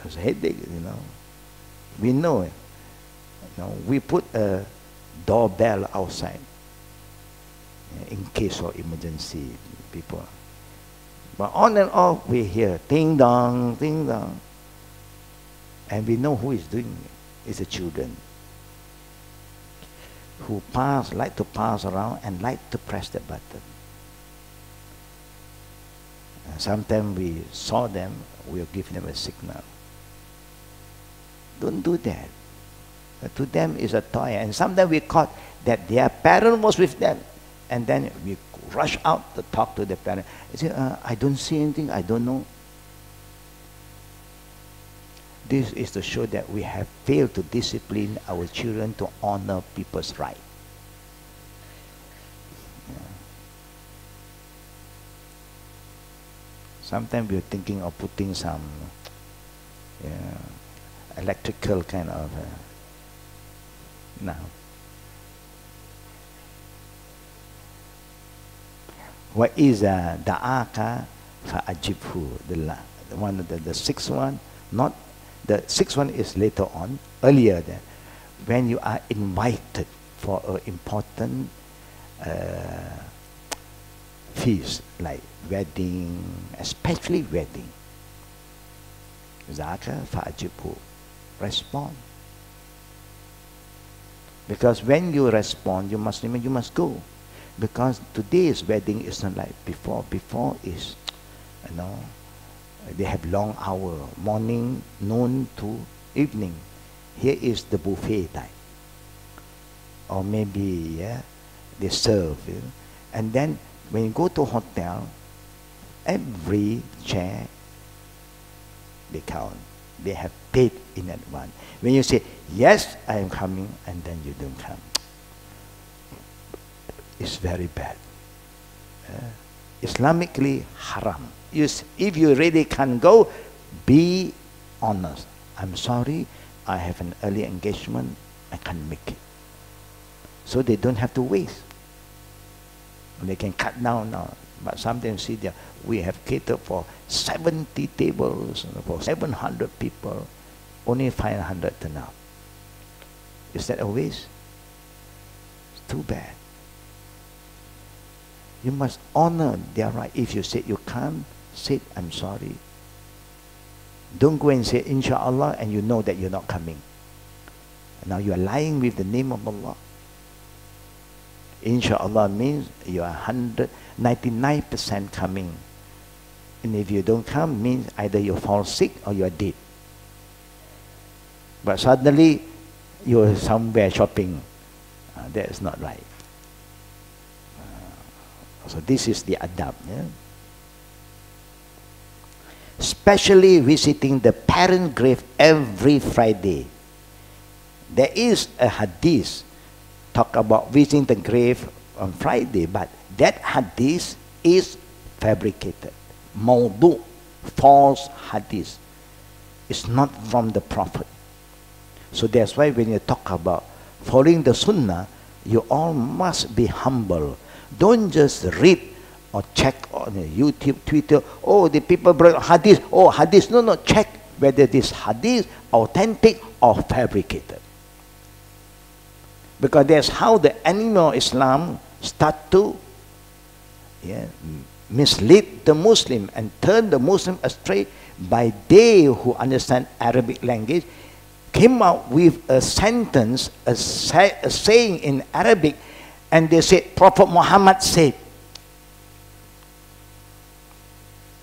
[SPEAKER 1] It's a headache, We know it. We put a doorbell outside in case of emergency, people. But on and off, we hear ding dong, ding dong. And we know who is doing it. It's the children who like to pass around and like to press the button. And sometimes we saw them, we'll give them a signal. Don't do that. To them is a toy. And sometimes we caught that their parent was with them. And then we rush out to talk to the parent. They say, I don't see anything, I don't know. This is to show that we have failed to discipline our children to honor people's right. Sometimes we're thinking of putting some electrical kind of now. What is da'aka fa'ajibhu? The sixth one, not the sixth one is later on, earlier than when you are invited for an important feast like wedding, especially wedding. Zaka fa'ajibhu. Respond. Because when you respond, you must remember, you must go. Because today's wedding is not like before. Before is, they have long hour, morning, noon to evening. Here is the buffet time. Or maybe, they serve. And then when you go to hotel, every chair, they count. They have paid in advance. When you say, yes, I am coming, and then you don't come, it's very bad. Islamically haram. If you really can't go, be honest. I'm sorry, I have an early engagement, I can't make it. So they don't have to waste. They can cut down now. But sometimes see there, we have catered for 70 tables, for 700 people, only 500 turn out. Is that a waste? It's too bad. You must honor their right. If you say you can't, say I'm sorry. Don't go and say inshallah and you know that you're not coming. Now you are lying with the name of Allah. Inshallah means you are 99% coming. And if you don't come, means either you fall sick or you are dead. But suddenly you are somewhere shopping. That is not right. So this is the adab. Especially visiting the parent grave every Friday. There is a hadith talk about visiting the grave on Friday, but that hadith is fabricated. Mawdu, false hadith. It's not from the Prophet. So that's why when you talk about following the Sunnah, you all must be humble. Don't just read or check on YouTube, Twitter, oh, the people brought hadith, oh, hadith. No, check whether this hadith authentic or fabricated. Because that's how the animal Islam start to mislead the Muslim and turn the Muslim astray by they who understand Arabic language, came out with a sentence, a saying in Arabic, and they said, Prophet Muhammad said.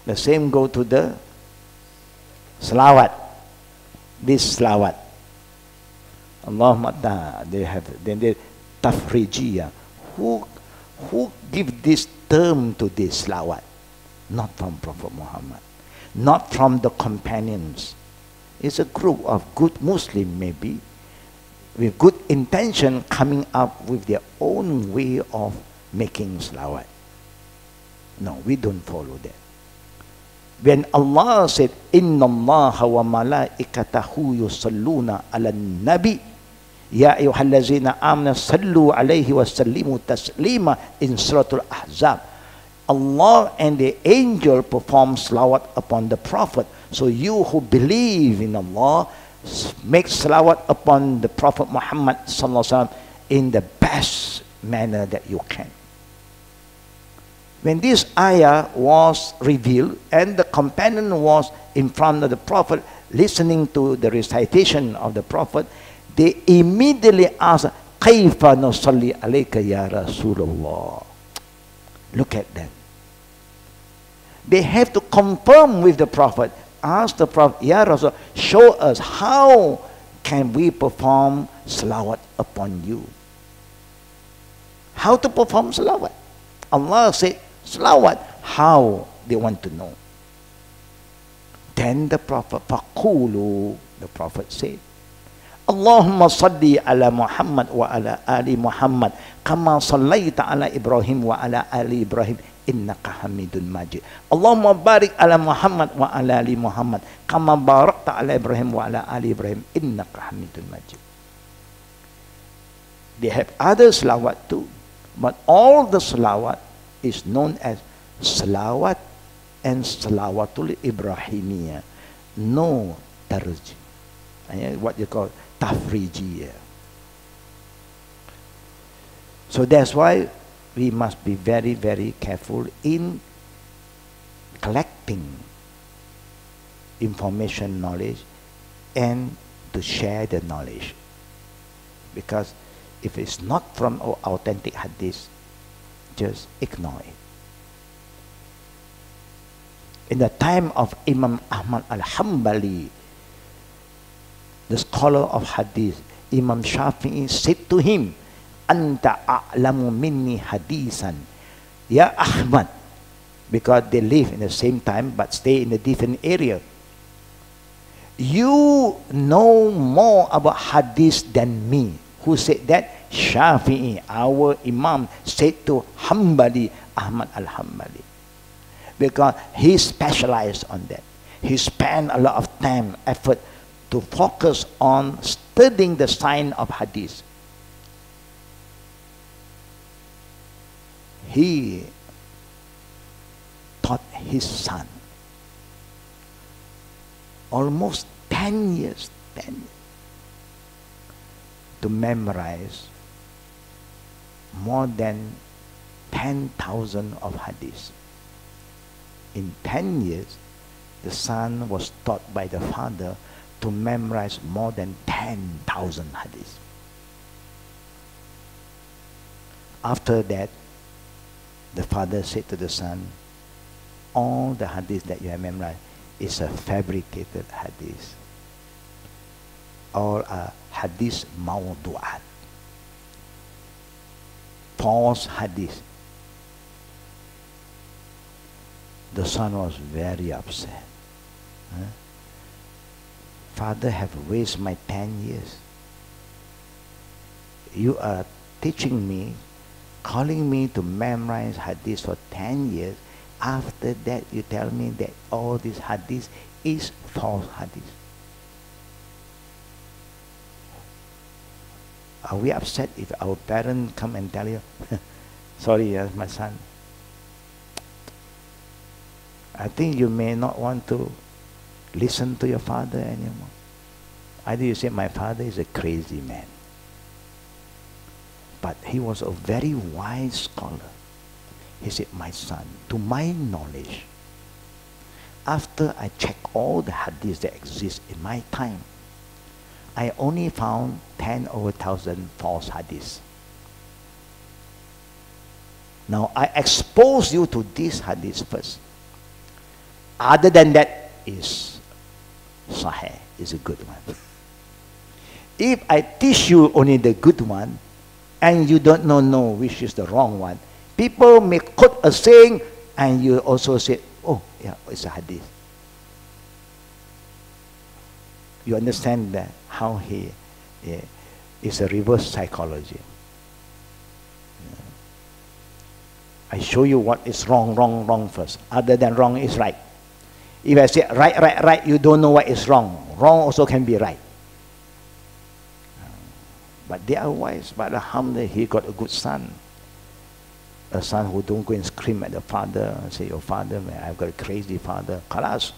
[SPEAKER 1] The same go to the salawat. This salawat. Allahumma ta'ala. They have, then they tafrijiyah. Who give this term to this salawat? Not from Prophet Muhammad. Not from the companions. It's a group of good Muslim maybe, with good intention, coming up with their own way of making salawat. No, we don't follow that. When Allah said, Inna Allah wa malaikatahu yusalluna ala nabi, Ya ayyuhallazina amanu sallu alayhi wa sallimu taslima, in Surah Al-Ahzab. Allah and the angel perform salawat upon the Prophet. So you who believe in Allah, make salawat upon the Prophet Muhammad sallallahu alaihi wasallam in the best manner that you can. When this ayah was revealed and the companion was in front of the Prophet listening to the recitation of the Prophet, they immediately asked, Kaifa nusalli alayka ya Rasulullah. Look at them. They have to confirm with the Prophet. Ask the Prophet, Ya Rasul, show us how can we perform salawat upon you. How to perform salawat? Allah said, salawat, how they want to know. Then the Prophet, faqulu, the Prophet said, Allahumma salli ala Muhammad wa ala ali Muhammad kama sallaita ala Ibrahim wa ala ali Ibrahim innaka hamidun majid. Allahumma barik ala Muhammad wa ala ali Muhammad kama barakta ala Ibrahim wa ala ali Ibrahim innaka hamidun majid. They have other salawat too, but all the salawat is known as salawat and salawatul Ibrahimiyah. No tarjih. What you call tafrijiyah. So that's why we must be very, very careful in collecting information, knowledge, and to share the knowledge. Because if it's not from authentic hadith, just ignore it. In the time of Imam Ahmad al-Hanbali, the scholar of hadith, Imam Shafi'i said to him, Anta a'lamu minni hadithan, Ya Ahmad, because they live in the same time but stay in a different area. You know more about hadith than me. Who said that? Shafi'i, our Imam, said to Hanbali, Ahmad al-Hanbali. Because he specialized on that. He spent a lot of time, effort to focus on studying the science of hadith. He taught his son almost 10 years to memorize more than 10,000 of hadith. In 10 years, the son was taught by the father to memorize more than 10,000 hadith. After that, the father said to the son, all the hadith that you have memorized is a fabricated hadith. All are hadith mawdu'at. False hadith. The son was very upset. Father, have wasted my 10 years. You are teaching me, calling me to memorize hadith for 10 years. After that, you tell me that all this hadith is false hadith. Are we upset if our parents come and tell you, sorry, my son, I think you may not want to listen to your father anymore. Either you say, my father is a crazy man. But he was a very wise scholar. He said, my son, to my knowledge, after I check all the hadiths that exist in my time, I only found 10 over 1,000 false hadiths. Now I expose you to these hadiths first. Other than that is Sahih, is a good one. If I teach you only the good one, and you don't know which is the wrong one, people may quote a saying, and you also say, oh, yeah, it's a hadith. You understand that how he is a reverse psychology. I show you what is wrong first. Other than wrong is right. If I say right, you don't know what is wrong. Wrong also can be right. But they are wise. But alhamdulillah, he got a good son. A son who don't go and scream at the father and say, your father, man, I've got a crazy father. Khalas,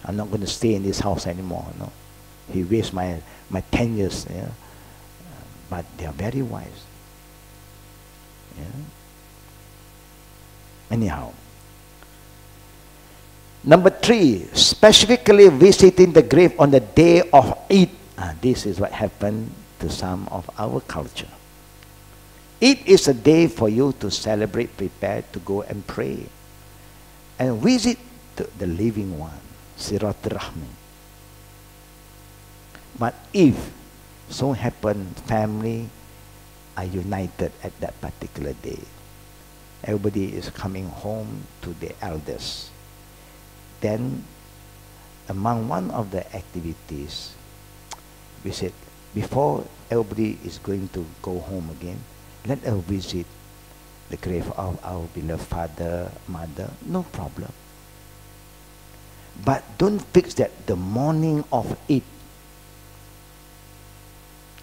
[SPEAKER 1] I'm not going to stay in this house anymore. No. He wastes my 10 years. Yeah? But they are very wise. Yeah? Anyhow. Number 3, specifically visiting the grave on the day of Eid. This is what happened to some of our culture. Eid is a day for you to celebrate, prepare to go and pray. And visit the living one, Sirat Rahmi. But if so happen family are united at that particular day, everybody is coming home to the elders, then among one of the activities, we said, before everybody is going to go home again, let us visit the grave of our beloved father, mother, no problem. But don't fix that the morning of Eid,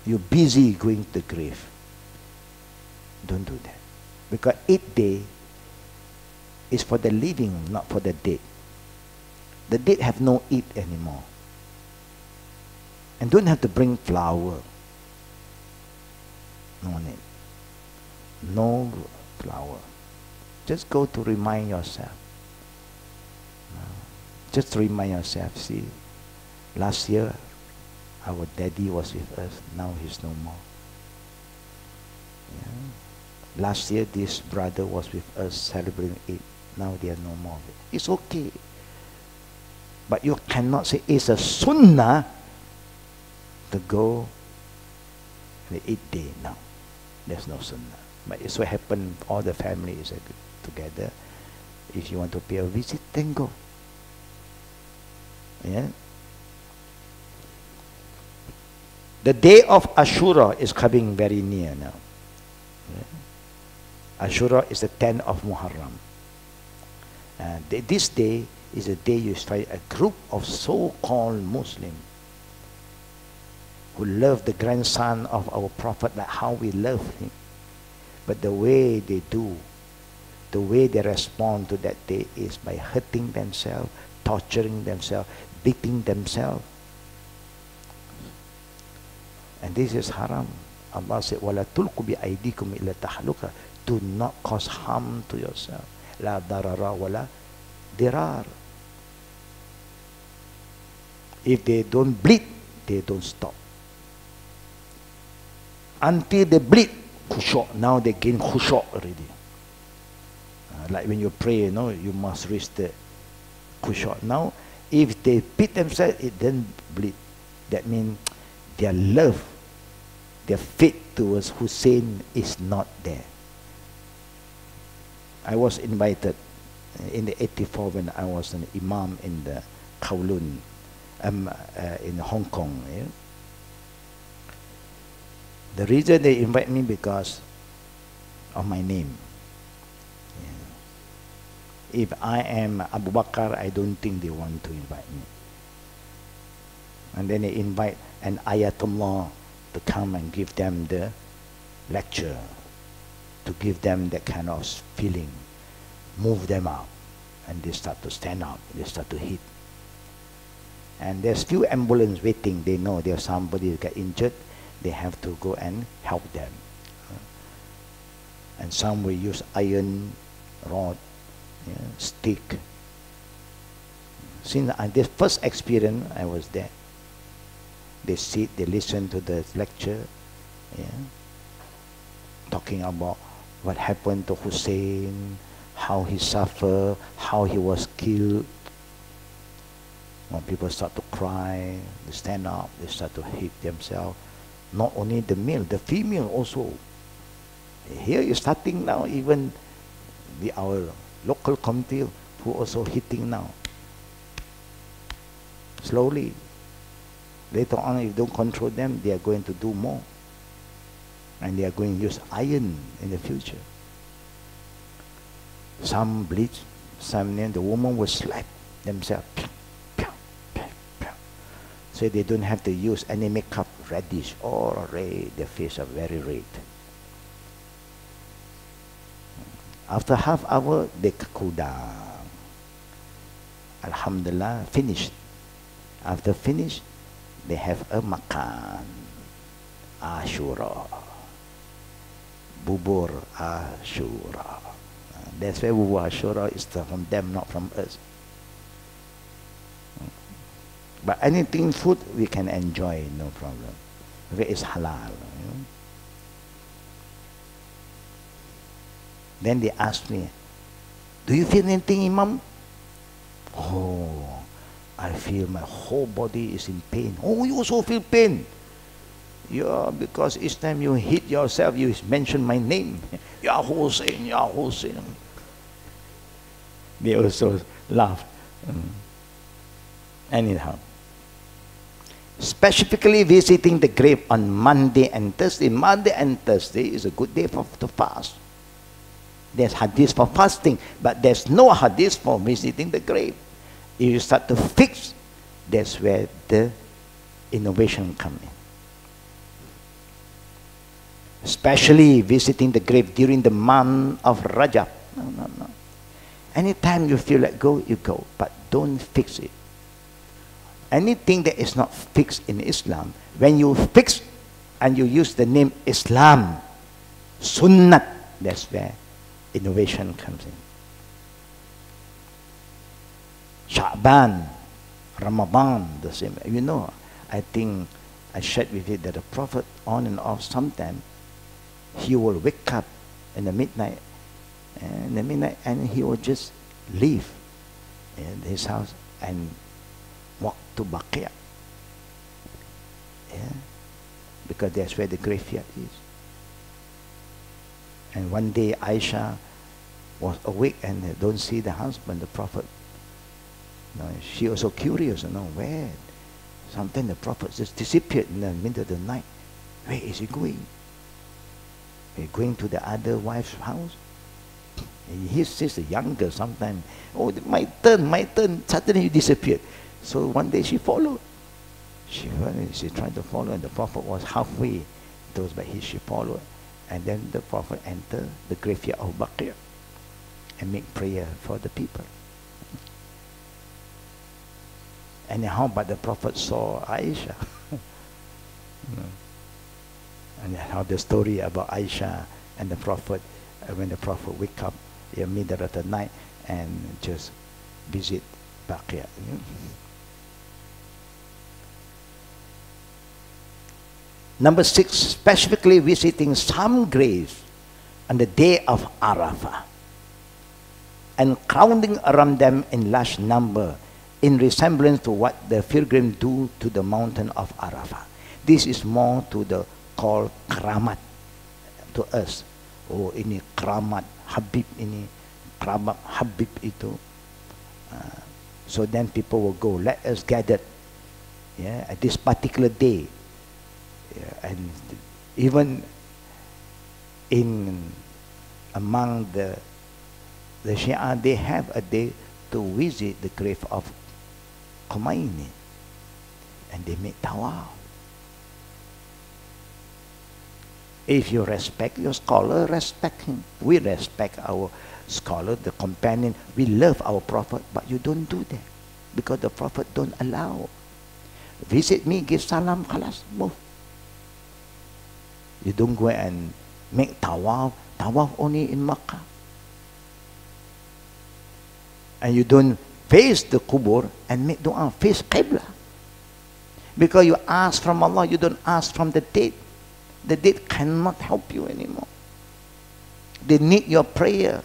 [SPEAKER 1] you're busy going to the grave. Don't do that. Because Eid day is for the living, not for the dead. The dead have no Eid anymore. And don't have to bring flower. No need. No flower. Just go to remind yourself. Just remind yourself, see, last year our daddy was with us, now he's no more. Yeah. Last year this brother was with us celebrating Eid, now they are no more. It's okay. But you cannot say it's a sunnah to go the Eid day. No, there's no sunnah. But it's what happened, all the family is together. If you want to pay a visit, then go. Yeah. The day of Ashura is coming very near now. Yeah. Ashura is the 10th of Muharram. This day is a day you find a group of so-called Muslims who love the grandson of our Prophet like how we love him. But the way they do, the way they respond to that day is by hurting themselves, torturing themselves, beating themselves. And this is haram. Allah said, وَلَا تُلْقُ بِأَيْدِيكُمْ إِلَّا تَحْلُكَ. Do not cause harm to yourself. لَا ضَرَرَ وَلَا dirar. If they don't bleed, they don't stop. Until they bleed, khusyuk. Now they gain khusyuk already. Like when you pray, you know, you must reach the khusyuk. Now, if they beat themselves, it then bleed. That means their love, their faith towards Hussain is not there. I was invited in the 84 when I was an imam in the Kowloon, in Hong Kong. Yeah? The reason they invite me because of my name. Yeah. If I am Abu Bakr, I don't think they want to invite me. And then they invite an Ayatollah to come and give them the lecture, to give them that kind of feeling, move them up, and they start to stand up, they start to hit. And there's few ambulance waiting, they know there's somebody who get injured, they have to go and help them. And some will use iron rod, yeah, stick. Since this first experience, I was there. They sit, they listen to the lecture, yeah, talking about what happened to Hussain, how he suffered, how he was killed. When people start to cry, they stand up, they start to hit themselves. Not only the male, the female also. Here is starting now, even our local committee who also hitting now. Slowly. Later on, if you don't control them, they are going to do more. And they are going to use iron in the future. Some bleach, some the woman will slap themselves. So they don't have to use any makeup, reddish or red. Their face are very red. After half hour, they cool down. Alhamdulillah, finished. After finish, they have a makan, Ashura, bubur Ashura. That's why bubur Ashura is from them, not from us. But anything food we can enjoy, no problem. If it's halal. You know? Then they asked me, do you feel anything, Imam? Oh, I feel my whole body is in pain. Oh, you also feel pain? Yeah, because each time you hit yourself, you mention my name. Ya Hussain, Ya Hussain. They also laugh. Anyhow. Specifically visiting the grave on Monday and Thursday. Monday and Thursday is a good day to fast. There's hadith for fasting, but there's no hadith for visiting the grave. If you start to fix, that's where the innovation comes in. Especially visiting the grave during the month of Rajab. No. Anytime you feel like go, you go, but don't fix it. Anything that is not fixed in Islam, when you fix and you use the name Islam, Sunnat, that's where innovation comes in. Sha'ban, Ramadan, the same. You know, I think I shared with you that the Prophet on and off sometime, he will wake up in the midnight, and he will just leave his house and walk to Baqi'. Yeah, because that's where the graveyard is. And one day Aisha was awake and don't see the husband, the Prophet. You know, she was so curious, where? Sometimes the Prophet just disappeared in the middle of the night. Where is he going? He's going to the other wife's house. His sister, younger, sometimes, oh, my turn, suddenly he disappeared. So one day she followed. She tried to follow, and the Prophet was halfway towards by she followed. And then the Prophet entered the graveyard of Baqi' and make prayer for the people. And how about the Prophet saw Aisha? And how the story about Aisha and the Prophet, when the Prophet wake up in the middle of the night and just visit Baqi'. Number 6, specifically visiting some graves on the day of Arafah and crowding around them in large number in resemblance to what the pilgrims do to the mountain of Arafah. This is more to the called keramat to us. Oh, ini keramat, Habib ini, keramat Habib itu. So then people will go, let us gather at this particular day. And even among the Shia, they have a day to visit the grave of Khomeini, and they make tawaf. If you respect your scholar, respect him. We respect our scholar, the companion. We love our Prophet, but you don't do that because the Prophet don't allow. Visit me, give salam, khalas, move. You don't go and make tawaf. Tawaf only in Makkah. And you don't face the kubur and make dua, face Qibla. Because you ask from Allah, you don't ask from the dead. The dead cannot help you anymore. They need your prayer.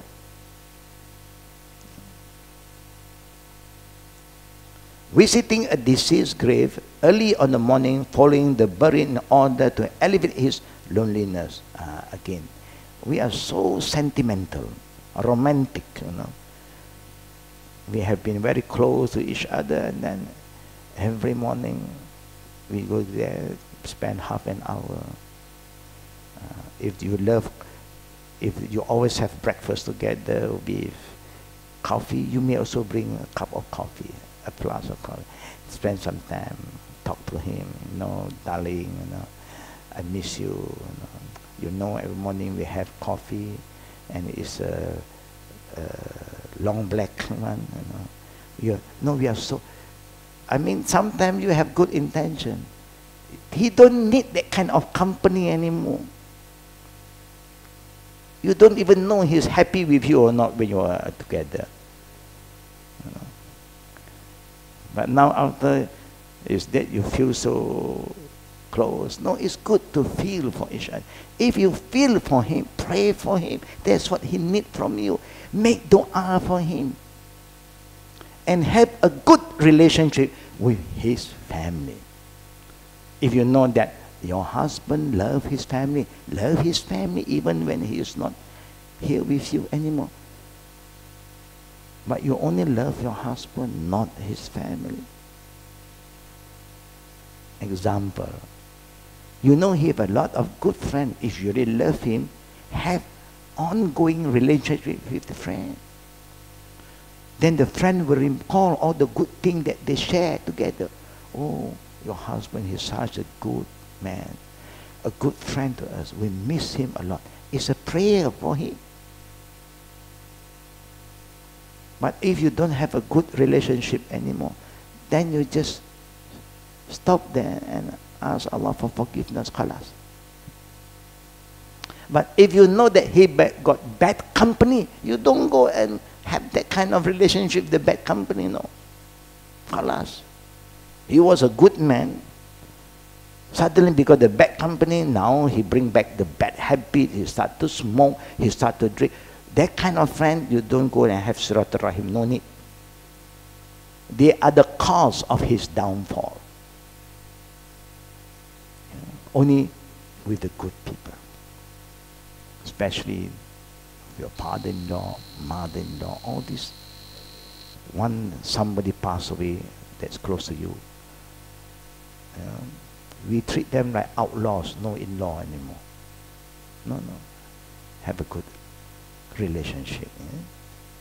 [SPEAKER 1] Visiting a deceased grave early on the morning following the burial in order to alleviate his loneliness. Again, we are so sentimental, romantic, you know. We have been very close to each other, and then every morning we go there, spend half an hour. If you always have breakfast together with coffee, you may also bring a cup of coffee, a glass of coffee. Spend some time, talk to him, you know, darling, you know, I miss you. You know, every morning we have coffee, and it's a long black one. You know, we are so. I mean, sometimes you have good intention. He don't need that kind of company anymore. You don't even know he's happy with you or not when you are together. You know. But now after is that you feel so close. No, it's good to feel for each other. If you feel for him, pray for him. That's what he needs from you. Make dua for him. And have a good relationship with his family. If you know that your husband loves his family, love his family even when he is not here with you anymore. But you only love your husband, not his family. Example, you know he have a lot of good friends. If you really love him, have ongoing relationship with the friend. Then the friend will recall all the good things that they share together. Oh, your husband is such a good man, a good friend to us. We miss him a lot. It's a prayer for him. But if you don't have a good relationship anymore, then you just stop there and ask Allah for forgiveness. Khalas. But if you know that he got bad company, you don't go and have that kind of relationship with the bad company, no. Khalas. He was a good man. Suddenly, because the bad company, now he bring back the bad habit. He start to smoke. He start to drink. That kind of friend, you don't go and have Siratul Rahim. No need. They are the cause of his downfall. Only with the good people. Especially your father-in-law, mother-in-law, all this. Somebody passed away that's close to you. We treat them like outlaws, no in-law anymore. No. Have a good relationship.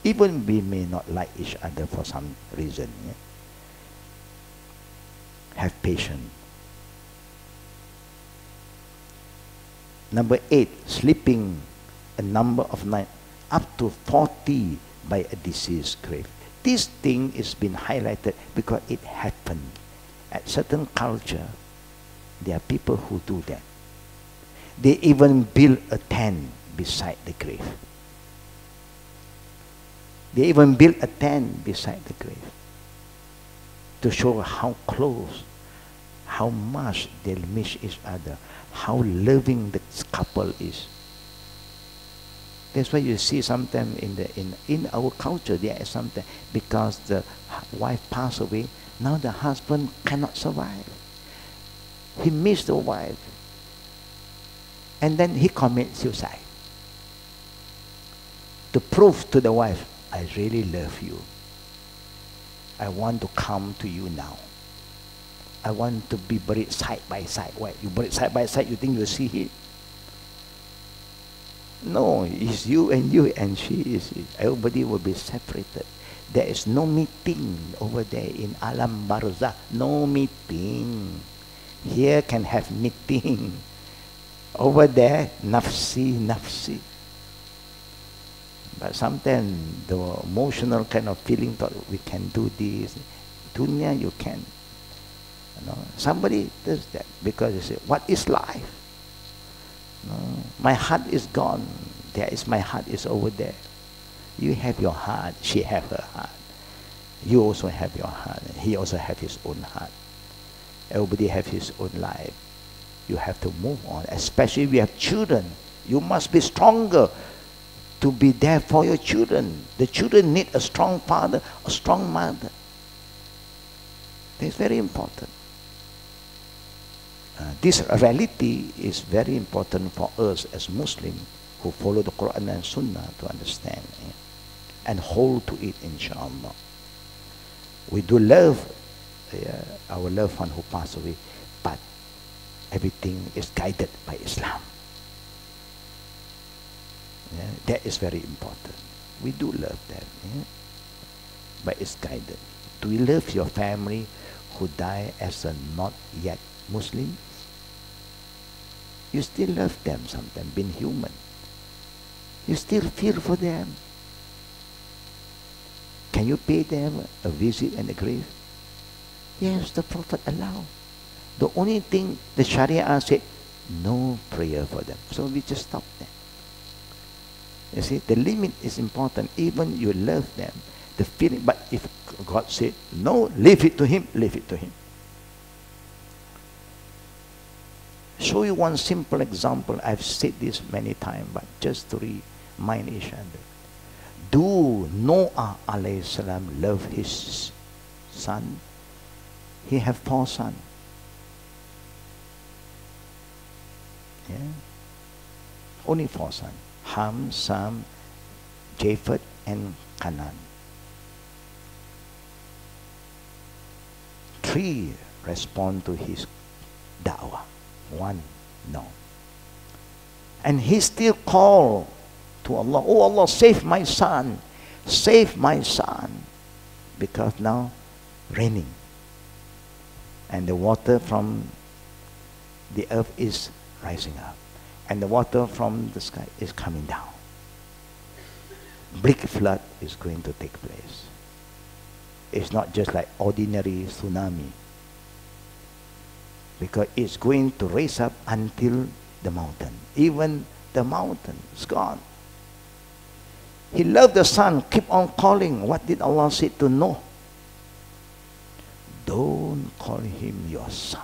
[SPEAKER 1] Even we may not like each other for some reason. Have patience. Number 8, sleeping a number of nights up to 40 by a deceased grave. This thing is been highlighted because it happened. At certain culture, there are people who do that. They even build a tent beside the grave. They even build a tent beside the grave to show how close, how much they miss each other, how loving the couple is. That's why you see sometimes in our culture there is sometimes because the wife passed away, now the husband cannot survive. He missed the wife. And then he commits suicide. To prove to the wife, I really love you. I want to come to you now. I want to be buried side by side. Why? You buried side by side, you think you'll see him? No, it's you and she is. Everybody will be separated. There is no meeting over there in Alam Barzakh. No meeting. Here can have meeting. Over there, nafsi. But sometimes the emotional kind of feeling thought we can do this. Dunya, you can. You know, somebody does that because they say, what is life? No, my heart is gone. My heart is over there. You have your heart, she have her heart. You also have your heart. He also have his own heart. Everybody have his own life. You have to move on. Especially if you have children. You must be stronger to be there for your children. The children need a strong father, a strong mother. That's very important. This reality is very important for us as Muslims who follow the Quran and Sunnah to understand and hold to it, inshallah. We do love our loved one who passed away, but everything is guided by Islam. That is very important. We do love them, but it's guided. Do you love your family who die as a not yet Muslim? You still love them sometimes, being human. You still feel for them. Can you pay them a visit and a grave? Yes, the Prophet allowed. The only thing the Sharia said, no prayer for them. So we just stop them. You see, the limit is important. Even you love them, the feeling, but if God said, no, leave it to Him, leave it to Him. Show you one simple example. I've said this many times, but just to remind each other. Do Noah alayhi salam love his son? He have 4 sons. Yeah? Only 4 sons. Ham, Sam, Japheth, and Canaan. 3 respond to his da'wah. 1, no. And he still called to Allah, oh Allah, save my son. Save my son. Because now raining. And the water from the earth is rising up. And the water from the sky is coming down. Big flood is going to take place. It's not just like ordinary tsunami. Because it's going to raise up until the mountain. Even the mountain is gone. He loved the son, keep on calling. What did Allah say to Noah? Don't call him your son.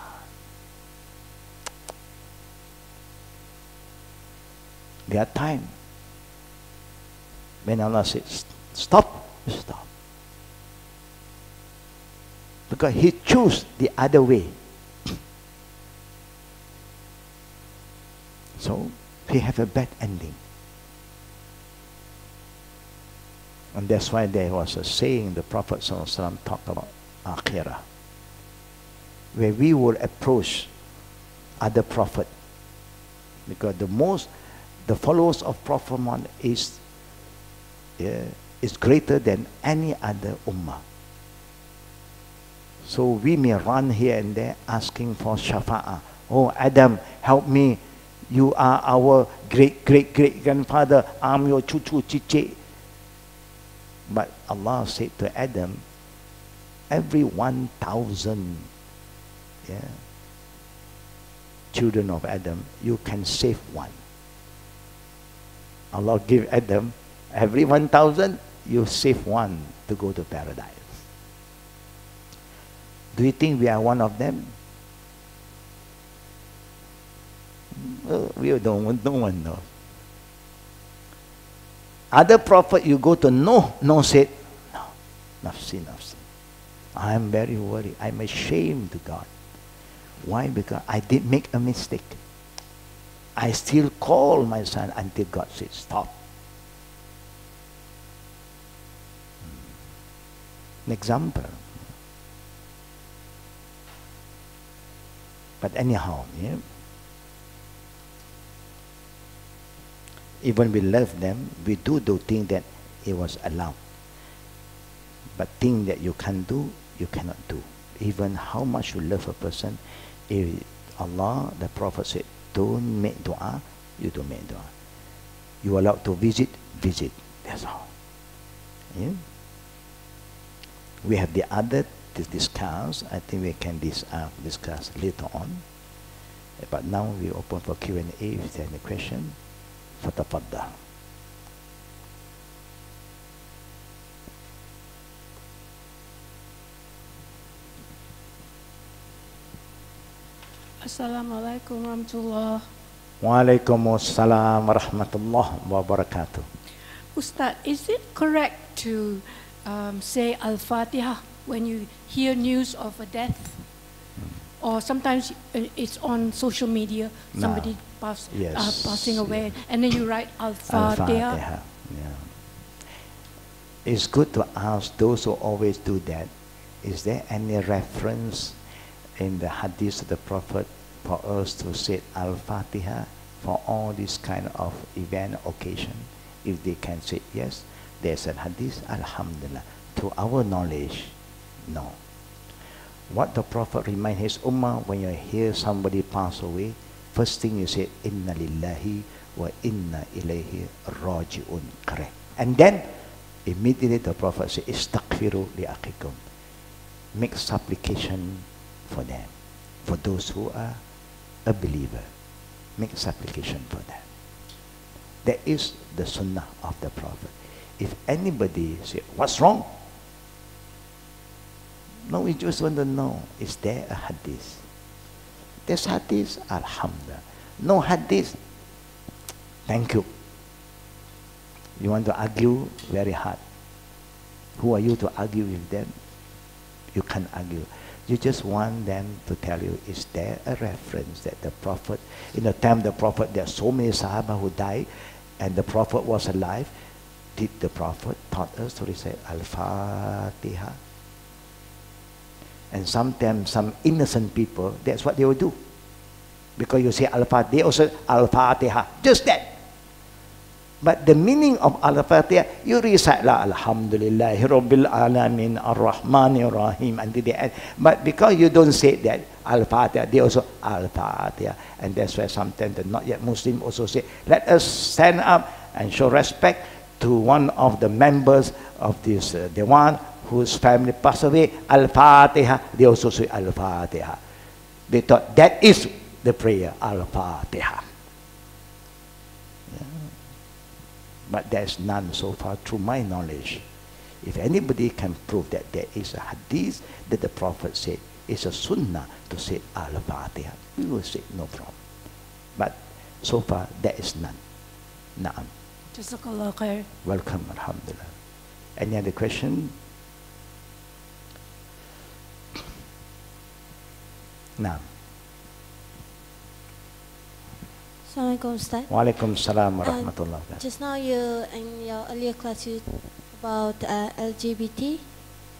[SPEAKER 1] There are times when Allah says, stop, stop. Because he chose the other way. So he have a bad ending. And that's why there was a saying the Prophet ﷺ talked about Akhirah, where we will approach other prophet, because the followers of Prophet Muhammad is greater than any other ummah. So we may run here and there asking for shafa'ah. Oh Adam, help me. You are our great-great-great-grandfather. I'm your cucu-cicit. But Allah said to Adam, every 1,000 children of Adam, you can save one. Allah give Adam, every 1,000, you save one to go to paradise. Do you think we are one of them? We don't want, no one knows. Other prophet, you go to no said, no, nafsi, nafsi. I am very worried. I'm ashamed to God. Why? Because I did make a mistake. I still call my son until God said, stop. An example. But anyhow, even we love them, we do things that it was allowed. But things that you can't do, you cannot do. Even how much you love a person, if Allah, the Prophet said, don't make dua, you don't make dua. You are allowed to visit, visit. That's all. Yeah? We have the other to discuss. I think we can discuss later on. But now we open for Q&A if there are any questions. فتفضل.
[SPEAKER 2] Assalamualaikum warahmatullah.
[SPEAKER 1] Waalaikumsalam warahmatullahi wabarakatuh.
[SPEAKER 2] Ustaz, is it correct to say Al-Fatiha when you hear news of a death? Or sometimes it's on social media, somebody passing away, and then you write Al-Fatiha.
[SPEAKER 1] Al-Fatiha. Yeah. It's good to ask those who always do that, is there any reference in the hadith of the Prophet for us to say Al-Fatiha for all this kind of event, occasion? If they can say yes, there's a hadith, Alhamdulillah. To our knowledge, no. What the Prophet remind his ummah, when you hear somebody pass away, first thing you say, Inna lillahi wa inna ilayhi raji'un. Correct. And then, immediately the Prophet said, Istaghfiru li akhikum. Make supplication for them. For those who are a believer. Make supplication for them. That is the sunnah of the Prophet. If anybody say, what's wrong? No, we just want to know, is there a hadith? There's hadith, Alhamdulillah. No hadith, thank you. You want to argue? Very hard. Who are you to argue with them? You can't argue. You just want them to tell you, is there a reference that the Prophet, in the time of the Prophet, there are so many Sahaba who died, and the Prophet was alive. Did the Prophet taught us to recite Al-Fatiha? And sometimes some innocent people, that's what they will do. Because you say Al-Fatiha, they also Al-Fatiha. Just that. But the meaning of Al-Fatiha, you recite la Alhamdulillahi Rabbil Alamin Ar-Rahmanir Rahim until the end. But because you don't say that Al-Fatiha, they also Al-Fatiha. And that's why sometimes the not yet Muslim also say, let us stand up and show respect to one of the members of this, the one whose family passed away, Al-Fatiha. They also say Al-Fatiha. They thought that is the prayer, Al-Fatiha. But there's none so far, through my knowledge. If anybody can prove that there is a hadith that the Prophet said, it's a sunnah to say Al-Fatiha, we will say no problem. But so far, there is none. Na'am.
[SPEAKER 2] Jazakallah khair.
[SPEAKER 1] Welcome, Alhamdulillah. Any other question? Na'am.
[SPEAKER 3] Assalamualaikum Ustaz.
[SPEAKER 1] Waalaikumsalam warahmatullahi wabarakatuh.
[SPEAKER 3] Just now in your earlier class you about LGBT.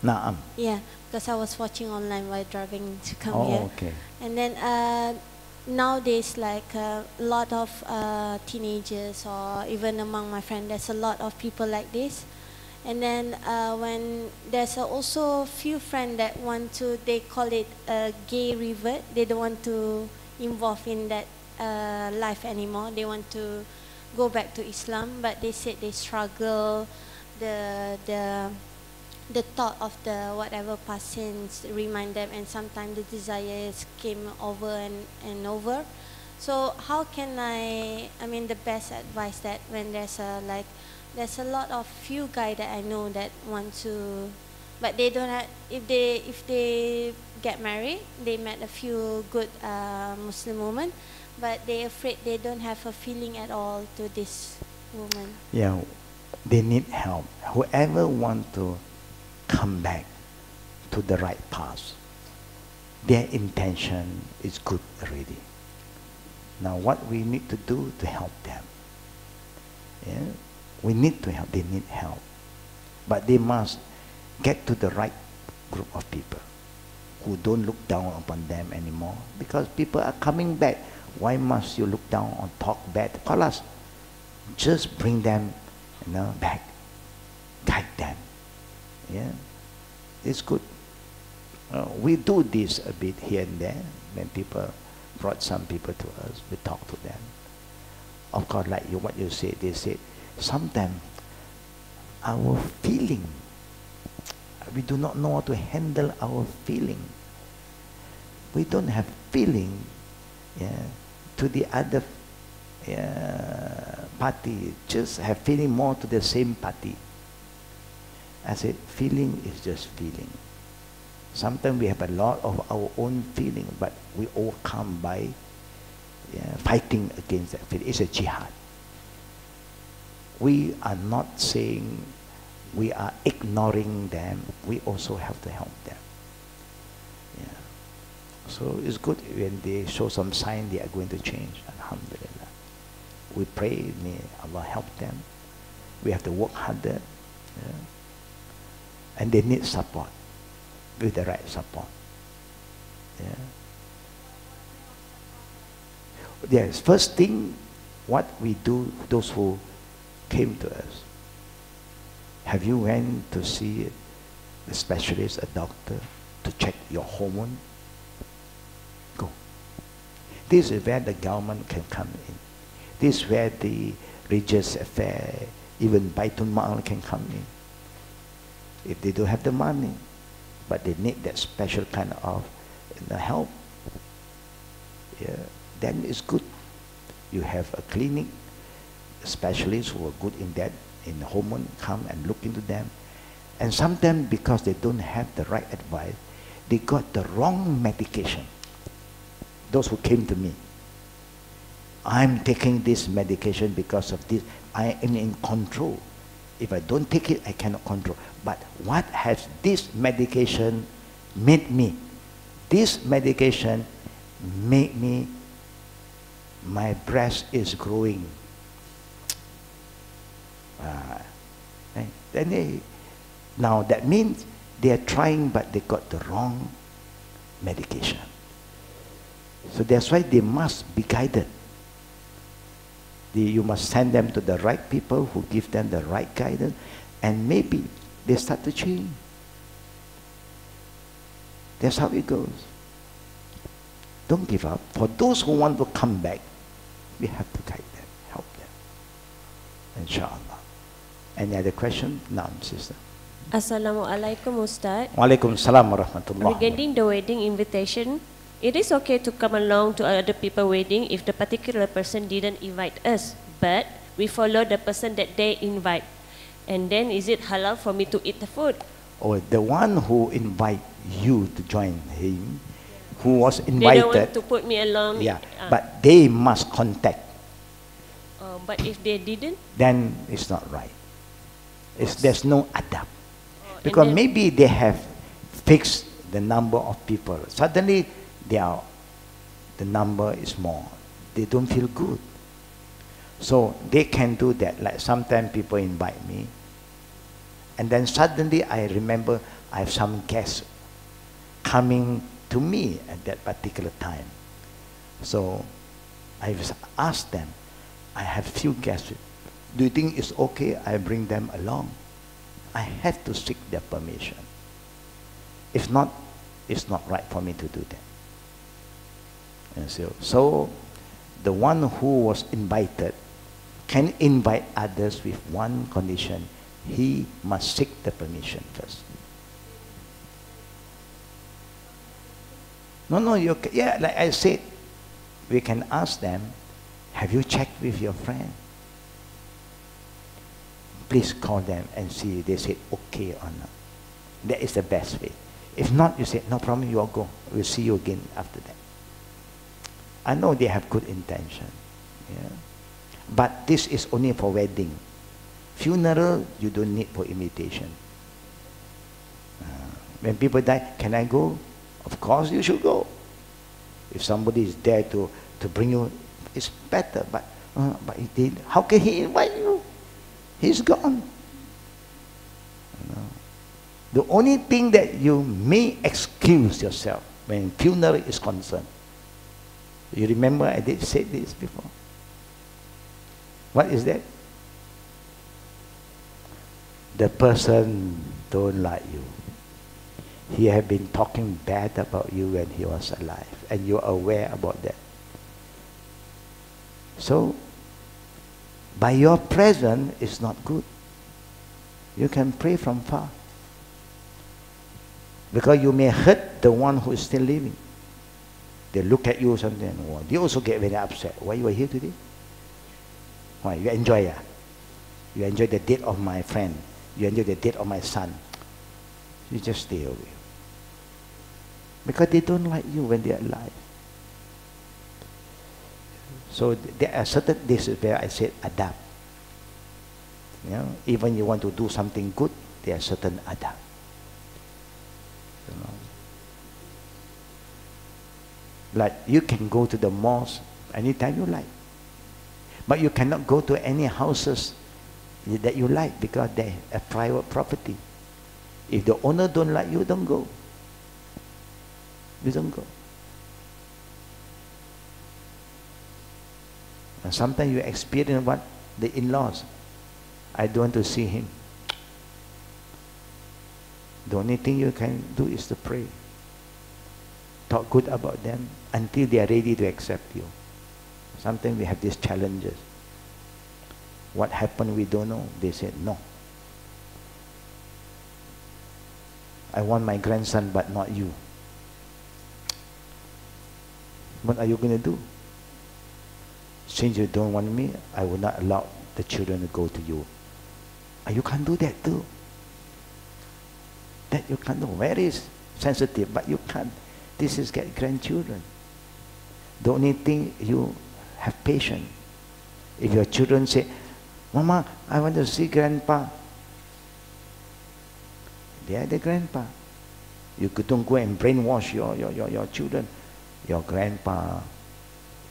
[SPEAKER 1] Na'am.
[SPEAKER 3] Yeah, because I was watching online while driving to come here.
[SPEAKER 1] Okay.
[SPEAKER 3] And then nowadays, like a lot of teenagers or even among my friends, there's a lot of people like this. And then when there's also few friends that want to, they call it a gay revert. They don't want to involve in that life anymore. They want to go back to Islam, but they said they struggle. The thought of the whatever past sins remind them, and sometimes the desires came over and over. So how can I mean the best advice that when there's a lot of few guys that I know that want to, but they don't have, if they get married, they met a few good Muslim women, but they're afraid they don't have a feeling at all to this woman.
[SPEAKER 1] Yeah, they need help. Whoever want to come back to the right path, their intention is good already. Now what we need to do to help them? Yeah? We need to help, they need help. But they must get to the right group of people who don't look down upon them anymore, because people are coming back. Why must you look down or talk bad? Call us. Just bring them, back. Guide them. Yeah, it's good. We do this a bit here and there. When people brought some people to us, we talk to them. Of course, like what you said, they said, sometimes our feeling, we do not know how to handle our feeling. We don't have feeling, to the other party, just have feeling more to the same party. I said, feeling is just feeling. Sometimes we have a lot of our own feeling, but we overcome by fighting against that feeling. It's a jihad. We are not saying we are ignoring them. We also have to help them. Yeah. So it's good when they show some sign they are going to change. Alhamdulillah. We pray, may Allah help them. We have to work harder. Yeah. And they need support, with the right support. Yeah. Yes, first thing, what we do, those who came to us. Have you went to see a specialist, a doctor, to check your hormone? Go. This is where the government can come in. This is where the religious affair, even Baitul Mal can come in. If they don't have the money, but they need that special kind of help, yeah, then it's good. You have a clinic, specialists who are good in that, in the hormone, come and look into them. And sometimes because they don't have the right advice, they got the wrong medication. Those who came to me, I'm taking this medication because of this. I am in control. If I don't take it, I cannot control. But what has this medication made me? This medication made me, my breast is growing. Now that means they are trying, but they got the wrong medication. So that's why they must be guided. You must send them to the right people who give them the right guidance, and maybe they start to change. That's how it goes. Don't give up. For those who want to come back, we have to guide them, help them. Inshallah. Any other question? No, sister.
[SPEAKER 4] Assalamualaikum Ustaz.
[SPEAKER 1] Waalaikumsalam warahmatullahi.
[SPEAKER 4] Regarding the wedding invitation, it is okay to come along to other people's wedding if the particular person didn't invite us, but we follow the person that they invite. And then is it halal for me to eat the food?
[SPEAKER 1] Or the one who invite you to join him, who was invited.
[SPEAKER 4] They don't want to put me along.
[SPEAKER 1] Yeah, but they must contact.
[SPEAKER 4] But if they didn't?
[SPEAKER 1] Then it's not right. There's no adab. Because maybe they have fixed the number of people. Suddenly, the number is more. They don't feel good. So they can do that. Like sometimes people invite me, and then suddenly I remember I have some guests coming to me at that particular time. So I asked them, I have few guests. Do you think it's okay I bring them along? I have to seek their permission. If not, it's not right for me to do that. And so the one who was invited can invite others with one condition: he must seek the permission first. No, yeah, like I said, we can ask them, have you checked with your friend? Please call them and see if they say okay or not. That is the best way. If not, you say, no problem, you all go. We'll see you again after that. I know they have good intention. Yeah? But this is only for wedding. Funeral, you don't need for invitation. When people die, can I go? Of course you should go. If somebody is there to bring you, it's better. But how can he invite you? He's gone. The only thing that you may excuse yourself when funeral is concerned. You remember I did say this before. What is that? The person don't like you. He had been talking bad about you when he was alive, and you're aware about that. So, by your presence, it's not good. You can pray from far. Because you may hurt the one who is still living. They look at you or something, oh, they also get very upset. Why you are here today? Why, you enjoy it? You enjoy the death of my friend. You enjoy the death of my son. You just stay away. Because they don't like you when they are alive. So there are certain, this is where I said adapt. You know, even you want to do something good, there are certain adapt. You know. Like you can go to the mosque anytime you like. But you cannot go to any houses that you like because they're a private property. If the owner don't like you, don't go. You don't go. And sometimes you experience what the in-laws. I don't want to see him. The only thing you can do is to pray. Talk good about them until they are ready to accept you. Sometimes we have these challenges. What happened we don't know. They said no. I want my grandson but not you. What are you going to do? Since you don't want me, I will not allow the children to go to you. And you can't do that too. That you can't do. Very sensitive, but you can't. This is get grandchildren. The only thing you have patience. If your children say, Mama, I want to see grandpa. They are the grandpa. You don't go and brainwash your children. Your grandpa,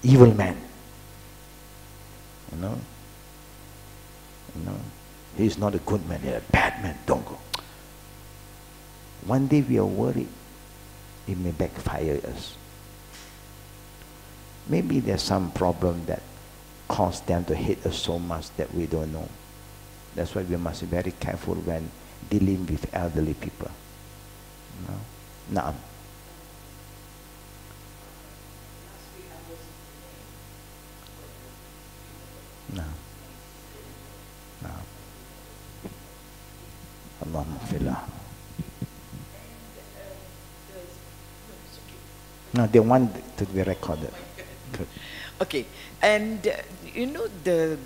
[SPEAKER 1] evil man. You know? You know? He's not a good man, he's a bad man. Don't go. One day we are worried. It may backfire us. Maybe there's some problem that caused them to hate us so much that we don't know. That's why we must be very careful when dealing with elderly people. You know? Naam. No. No. Allahumma filah. No, they want to be recorded. Good.
[SPEAKER 5] Okay, and you know the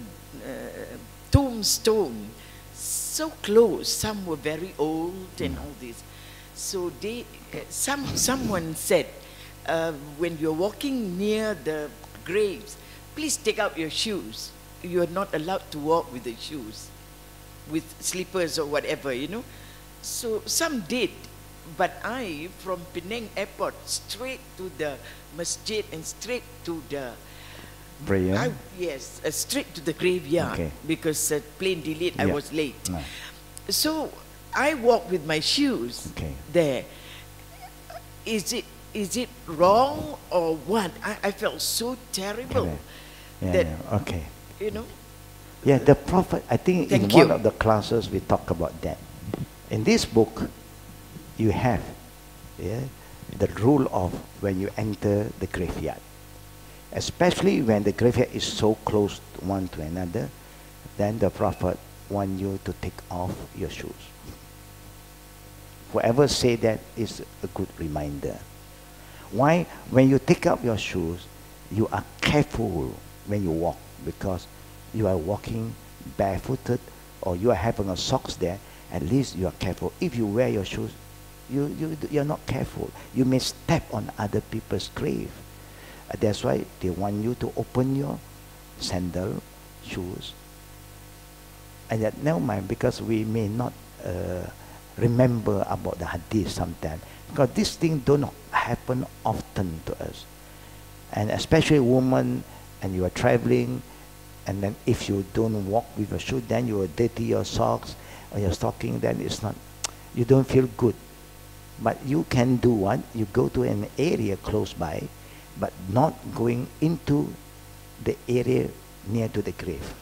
[SPEAKER 5] tombstone, so close. Some were very old and all this. So they, someone said, when you're walking near the graves, please take out your shoes. You are not allowed to walk with the shoes, with slippers or whatever, you know. So some did, but I, from Penang Airport, straight to the masjid and straight to the
[SPEAKER 1] Prayer?
[SPEAKER 5] yes, straight to the graveyard,
[SPEAKER 1] Okay.
[SPEAKER 5] because plane delayed, I
[SPEAKER 1] Yeah.
[SPEAKER 5] was late.
[SPEAKER 1] No.
[SPEAKER 5] So I walked with my shoes
[SPEAKER 1] Okay.
[SPEAKER 5] there. Is it wrong or what? I felt so terrible.
[SPEAKER 1] Correct. Yeah,
[SPEAKER 5] that,
[SPEAKER 1] yeah, okay.
[SPEAKER 5] you know.
[SPEAKER 1] Yeah, the Prophet, I think in
[SPEAKER 5] Thank
[SPEAKER 1] one
[SPEAKER 5] you.
[SPEAKER 1] of the classes we talk about that. In this book, you have the rule of when you enter the graveyard. Especially when the graveyard is so close one to another, then the Prophet wants you to take off your shoes. Whoever say that is a good reminder. Why? When you take up your shoes, you are careful when you walk, because you are walking barefooted or you are having a socks there. At least you are careful. If you wear your shoes, you're not careful. You may step on other people's grave. That's why they want you to open your sandal, shoes. And yet, never mind, because we may not remember about the hadith sometimes. Because this thing don't happen often to us. And especially women, and you are traveling, and then if you don't walk with your shoe, then you will dirty your socks or your stocking, then it's not, you don't feel good. But you can do what? You go to an area close by, but not going into the area near to the grave.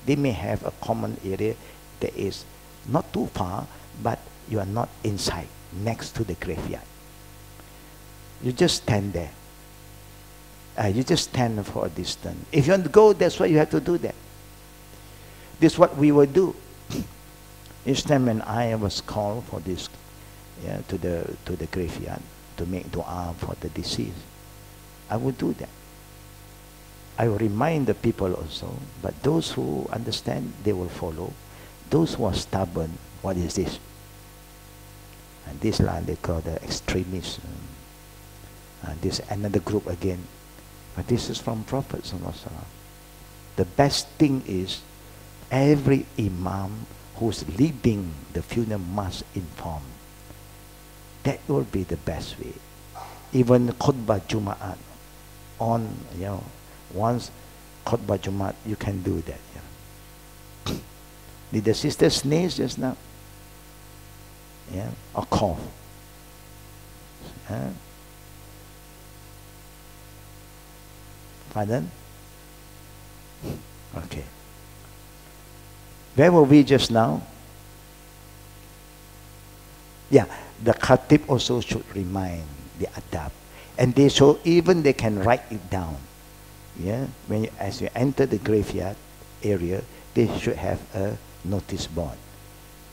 [SPEAKER 1] They may have a common area that is not too far, but you are not inside, next to the graveyard. You just stand there. You just stand for a distance. If you want to go, that's why you have to do that. This is what we will do. Each time when I was called for this, to the graveyard to make dua for the deceased, I would do that. I will remind the people also, but those who understand, they will follow. Those who are stubborn, what is this? And this line they call the extremists. This is another group again. But this is from Prophet Sallallahu Alaihi Wasallam. The best thing is every imam who's leading the funeral must inform. That will be the best way. Even khutbah Jum'at on, once khutbah Jum'at, you can do that. Did the sister sneeze just now? Yeah, or cough? Pardon? Okay. Where were we just now? Yeah, the khatib also should remind the adab. And they can write it down. Yeah, as you enter the graveyard area, they should have a notice board.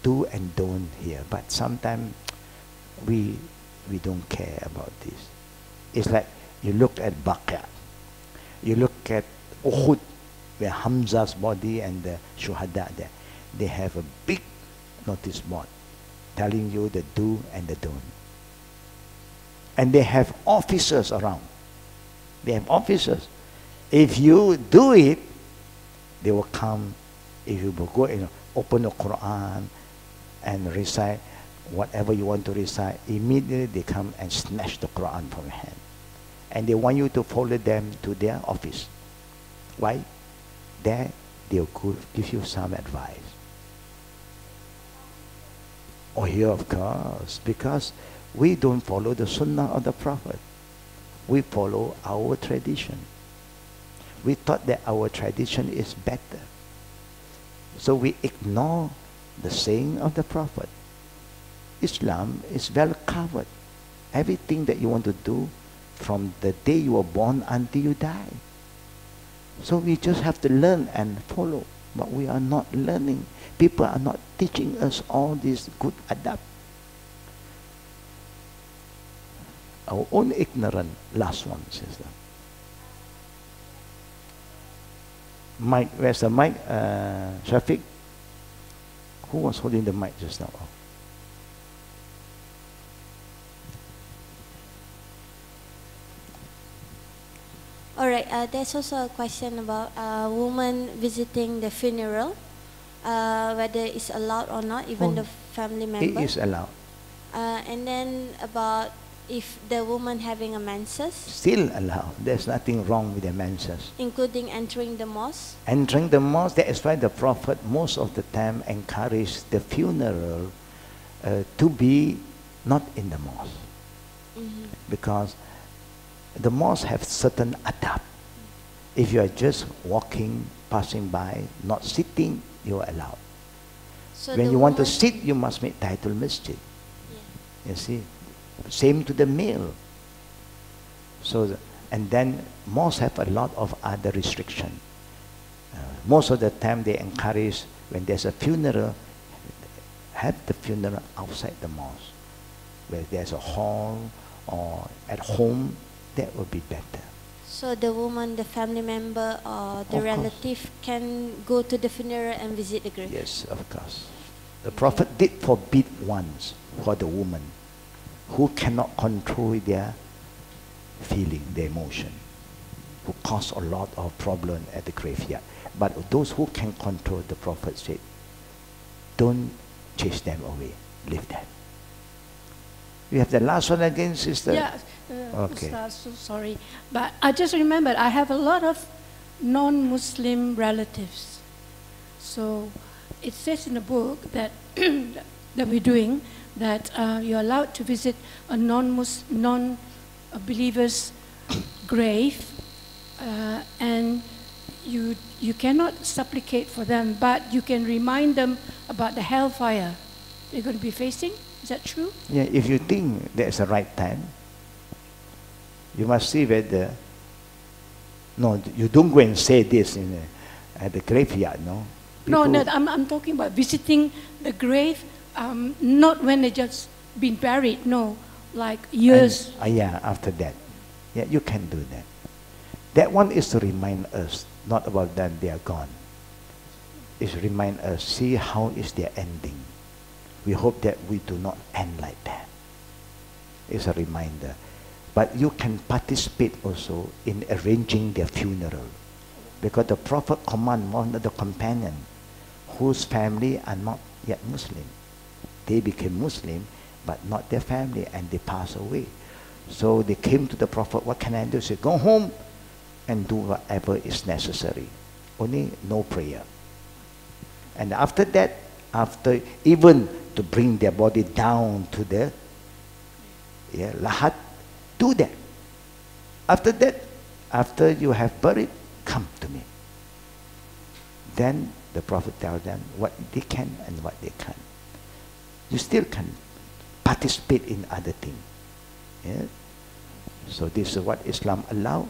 [SPEAKER 1] Do and don't here. But sometimes we don't care about this. It's like you look at Baqia. You look at Uhud, where Hamza's body and the Shuhada there. They have a big notice board telling you the do and the don't. And they have officers around. They have officers. If you do it, they will come. If you go open the Quran and recite whatever you want to recite, immediately they come and snatch the Quran from your hand. And they want you to follow them to their office. Why? There they'll give you some advice. Oh, yeah, of course. Because we don't follow the Sunnah of the Prophet. We follow our tradition. We thought that our tradition is better. So we ignore the saying of the Prophet. Islam is well covered. Everything that you want to do from the day you were born until you die. So we just have to learn and follow. But we are not learning. People are not teaching us all this good adab. Our own ignorant, last one, sister. Mike, where's the mic? Shafiq? Who was holding the mic just now?
[SPEAKER 3] All right, there's also a question about a woman visiting the funeral, whether it's allowed or not, even the family member.
[SPEAKER 1] It is allowed.
[SPEAKER 3] And then about if the woman having a menses.
[SPEAKER 1] Still allowed. There's nothing wrong with the menses.
[SPEAKER 3] Including entering the mosque.
[SPEAKER 1] Entering the mosque, that is why the Prophet most of the time encouraged the funeral to be not in the mosque. Because the mosque have certain adab. If you are just walking, passing by, not sitting, you are allowed.
[SPEAKER 3] So
[SPEAKER 1] when you want to sit, you must make Tahiyatul Masjid. You see? Same to the meal. So, and then mosques have a lot of other restrictions. Most of the time they encourage, when there's a funeral, have the funeral outside the mosque. Where there's a hall or at home, that would be better.
[SPEAKER 3] So the woman, the family member or the relative can go to the funeral and visit the grave?
[SPEAKER 1] Yes, of course. The Prophet did forbid once for the woman who cannot control their feeling, their emotion, who cause a lot of problem at the graveyard. But those who can control, the Prophet said, don't chase them away, leave them. We have the last one again, sister.
[SPEAKER 2] Yeah,
[SPEAKER 1] okay.
[SPEAKER 2] So sorry. But I just remembered I have a lot of non-Muslim relatives. So it says in the book that that we're doing that you're allowed to visit a non-believer's grave, and you cannot supplicate for them, but you can remind them about the hellfire they're going to be facing. Is that true?
[SPEAKER 1] Yeah, if you think there's a right time, you must see whether. No, you don't go and say this at the graveyard, no?
[SPEAKER 2] No, I'm talking about visiting the grave, not when they just been buried, no, like years.
[SPEAKER 1] Yeah, after that. Yeah, you can do that. That one is to remind us, not about that they are gone. It's to remind us, see how is their ending. We hope that we do not end like that. It's a reminder. But you can participate also in arranging their funeral. Because the Prophet commanded one of the companion whose family are not yet Muslim. They became Muslim, but not their family, and they passed away. So they came to the Prophet, what can I do? He said, go home and do whatever is necessary. Only no prayer. And after that, after even to bring their body down to the lahat, do that. After that, after you have buried, come to me. Then the Prophet tells them what they can and what they can't. You still can participate in other things. Yeah? So this is what Islam allows.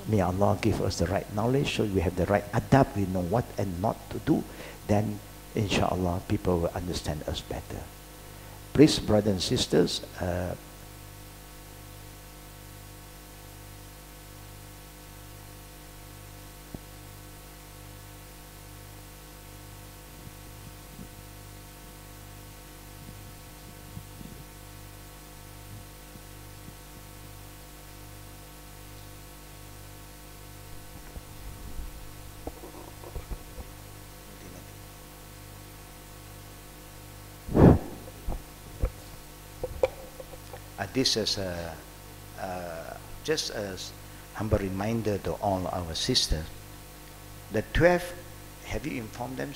[SPEAKER 1] May Allah give us the right knowledge, so we have the right adab, we know what and not to do. Then, inshallah, people will understand us better. Please, brothers and sisters, this is just a humble reminder to all our sisters. The 12, have you informed them